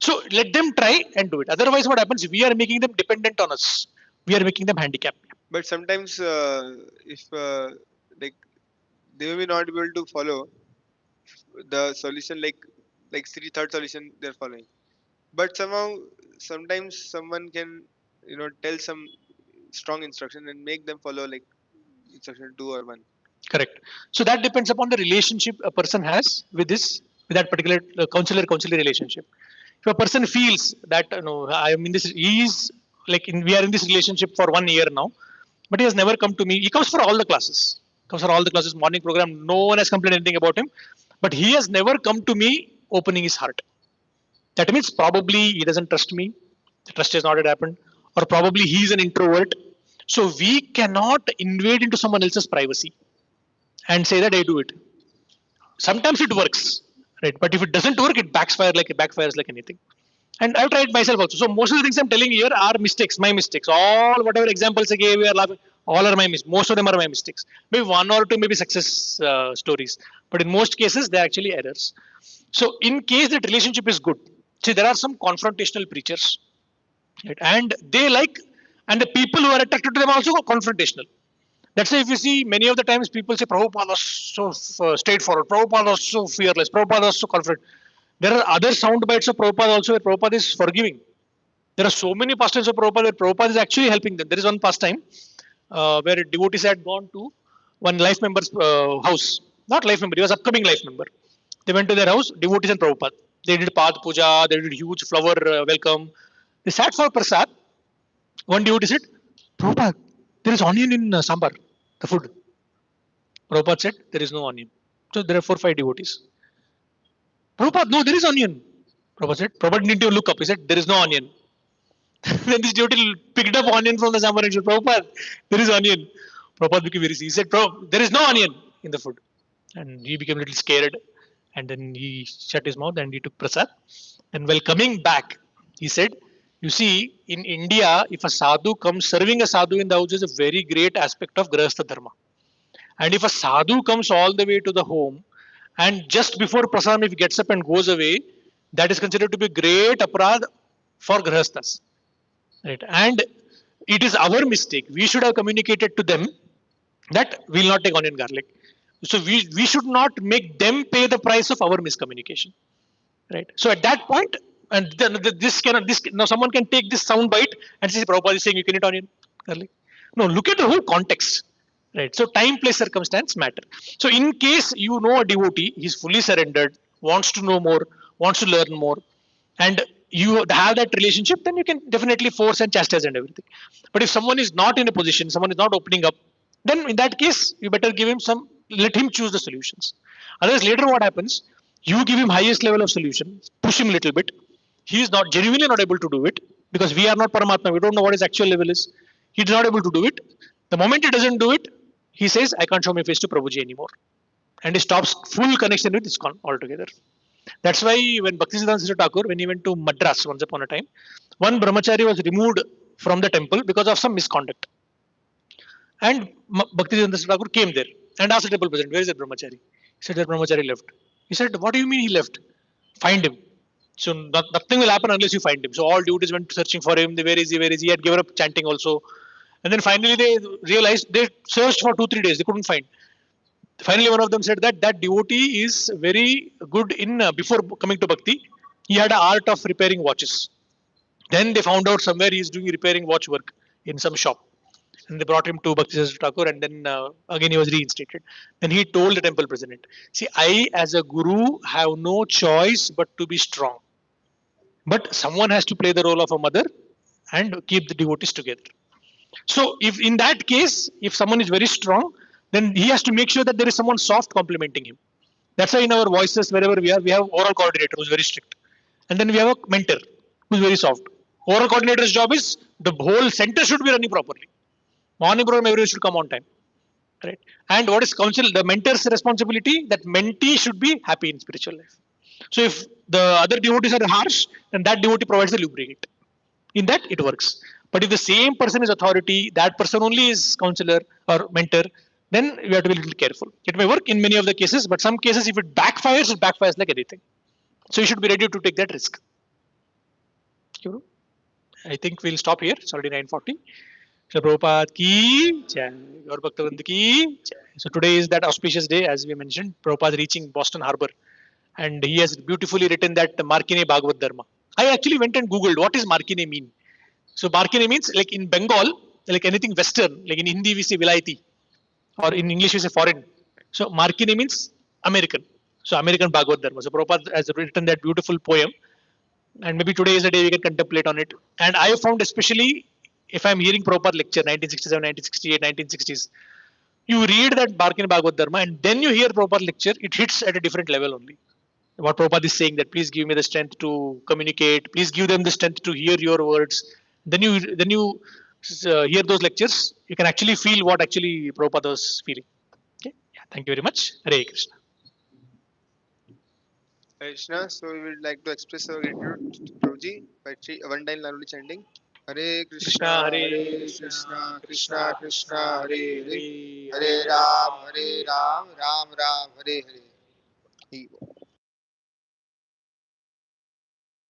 So let them try and do it. Otherwise, what happens? We are making them dependent on us. We are making them handicapped. But sometimes, if like they may not be able to follow the solution, like third solution they're following. But somehow, sometimes someone can tell some strong instruction and make them follow like instruction 2 or 1. Correct. So that depends upon the relationship a person has with that particular counselor relationship. If a person feels that I am in this, he is like we are in this relationship for 1 year now, but he has never come to me. He comes for all the classes. Comes for all the classes, morning program. No one has complained anything about him, but he has never come to me opening his heart. That means probably he doesn't trust me. The trust has not yet happened, or probably he is an introvert. So we cannot invade into someone else's privacy and say that I do it. Sometimes it works, right? But if it doesn't work, it backfires like anything. And I've tried myself also. So most of the things I'm telling here are mistakes, my mistakes. All whatever examples I gave, we are laughing. All are my mistakes. Most of them are my mistakes. Maybe 1 or 2 maybe success stories, but in most cases they're actually errors. So in case that relationship is good, see there are some confrontational preachers, right? And they like, and the people who are attracted to them also are confrontational. That's why if you see many of the times people say Prabhupada was so straightforward, Prabhupada was so fearless, Prabhupada was so confident. There are other sound bites of Prabhupada also where Prabhupada is forgiving. There are so many pastimes of Prabhupada where Prabhupada is actually helping them. There is one pastime where devotees had gone to one life member's house. Not life member, he was upcoming life member. They went to their house, devotees and Prabhupada. They did Pad Puja, they did huge flower welcome. They sat for Prasad. One devotee said, Prabhupada, there is onion in sambar, the food. Prabhupada said, there is no onion. So there are 4 5 devotees. Prabhupada, no, there is onion. Prabhupada said, Prabhupada need to look up. He said, there is no onion. Then this devotee picked up onion from the sambar and said, Prabhupada, there is onion. Prabhupada became very serious. He said, there is no onion in the food. And he became a little scared. And then he shut his mouth and he took prasad. And while coming back, he said, you see, in India, if a sadhu comes, serving a sadhu in the house is a very great aspect of Grahastha Dharma. And if a sadhu comes all the way to the home, and just before prasadam, if he gets up and goes away, that is considered to be great aparad for grahasthas. Right? And it is our mistake. We should have communicated to them that we will not take onion garlic. So we should not make them pay the price of our miscommunication. Right? So at that point, and then now someone can take this sound bite and say Prabhupada is saying you can eat onion garlic. No, look at the whole context. Right. So time, place, circumstance matter. So in case you know a devotee, he's fully surrendered, wants to know more, wants to learn more, and you have that relationship, then you can definitely force and chastise and everything. But if someone is not in a position, someone is not opening up, then in that case, you better give him some, let him choose the solutions. Otherwise, later what happens? You give him highest level of solution, push him a little bit. He is not genuinely not able to do it because we are not Paramatma. We don't know what his actual level is. He is not able to do it. The moment he doesn't do it, he says, I can't show my face to Prabhuji anymore. And he stops full connection with ISKCON altogether. That's why when Bhaktisiddhanta Thakur, when he went to Madras once upon a time, one brahmachari was removed from the temple because of some misconduct. And Bhaktisiddhanta Thakur came there and asked the temple president, where is that brahmachari? He said, that brahmachari left. He said, what do you mean he left? Find him. So nothing will happen unless you find him. So all devotees went searching for him. Where is he? Where is he? He had given up chanting also. And then finally they realized, they searched for 2-3 days. They couldn't find. Finally, one of them said that that devotee is very good in, before coming to Bhakti, he had an art of repairing watches. Then they found out somewhere he is doing repairing watch work in some shop. And they brought him to Bhaktisiddhanta Thakur, and then again he was reinstated. Then he told the temple president, see, I as a guru have no choice but to be strong. But someone has to play the role of a mother and keep the devotees together. So if in that case, if someone is very strong, then he has to make sure that there is someone soft complementing him. That's why in our voices, wherever we have oral coordinator who's very strict. And then we have a mentor who's very soft. Oral coordinator's job is the whole center should be running properly. Morning program, everyone should come on time. Right. And what is counsel? The mentor's responsibility, that mentee should be happy in spiritual life. So if the other devotees are harsh, then that devotee provides the lubricant. In that it works. But if the same person is authority, that person only is counselor or mentor, then you have to be a little careful. It may work in many of the cases, but some cases, if it backfires like anything. So you should be ready to take that risk. I think we'll stop here. It's already 9:40. So Prabhupada ki jai, Gaur Bhaktavrind ki jai. So today is that auspicious day, as we mentioned. Prabhupada reaching Boston Harbor, and he has beautifully written that Markine Bhagavad Dharma. I actually went and googled what is Markine mean. So Markine means like in Bengal, like anything Western, like in Hindi we say Vilayati, or in English we say foreign. So Markine means American. So American Bhagavad Dharma. So Prabhupada has written that beautiful poem, and maybe today is the day we can contemplate on it. And I have found, especially if I'm hearing Prabhupada lecture 1967, 1968, 1960s, you read that Markine Bhagavad Dharma and then you hear Prabhupada lecture, it hits at a different level only. What Prabhupada is saying, that please give me the strength to communicate, please give them the strength to hear your words. Then you hear those lectures, you can actually feel what actually Prabhupada was feeling. Okay, yeah, thank you very much. Hare Krishna. Hare Krishna. So we would like to express our gratitude to Prabhuji by one time Naruli chanting. Hare Krishna, Krishna, Hare Hare Krishna, Krishna Krishna, Hare Hare, Hare Ram, Ram Ram, Hare Hare.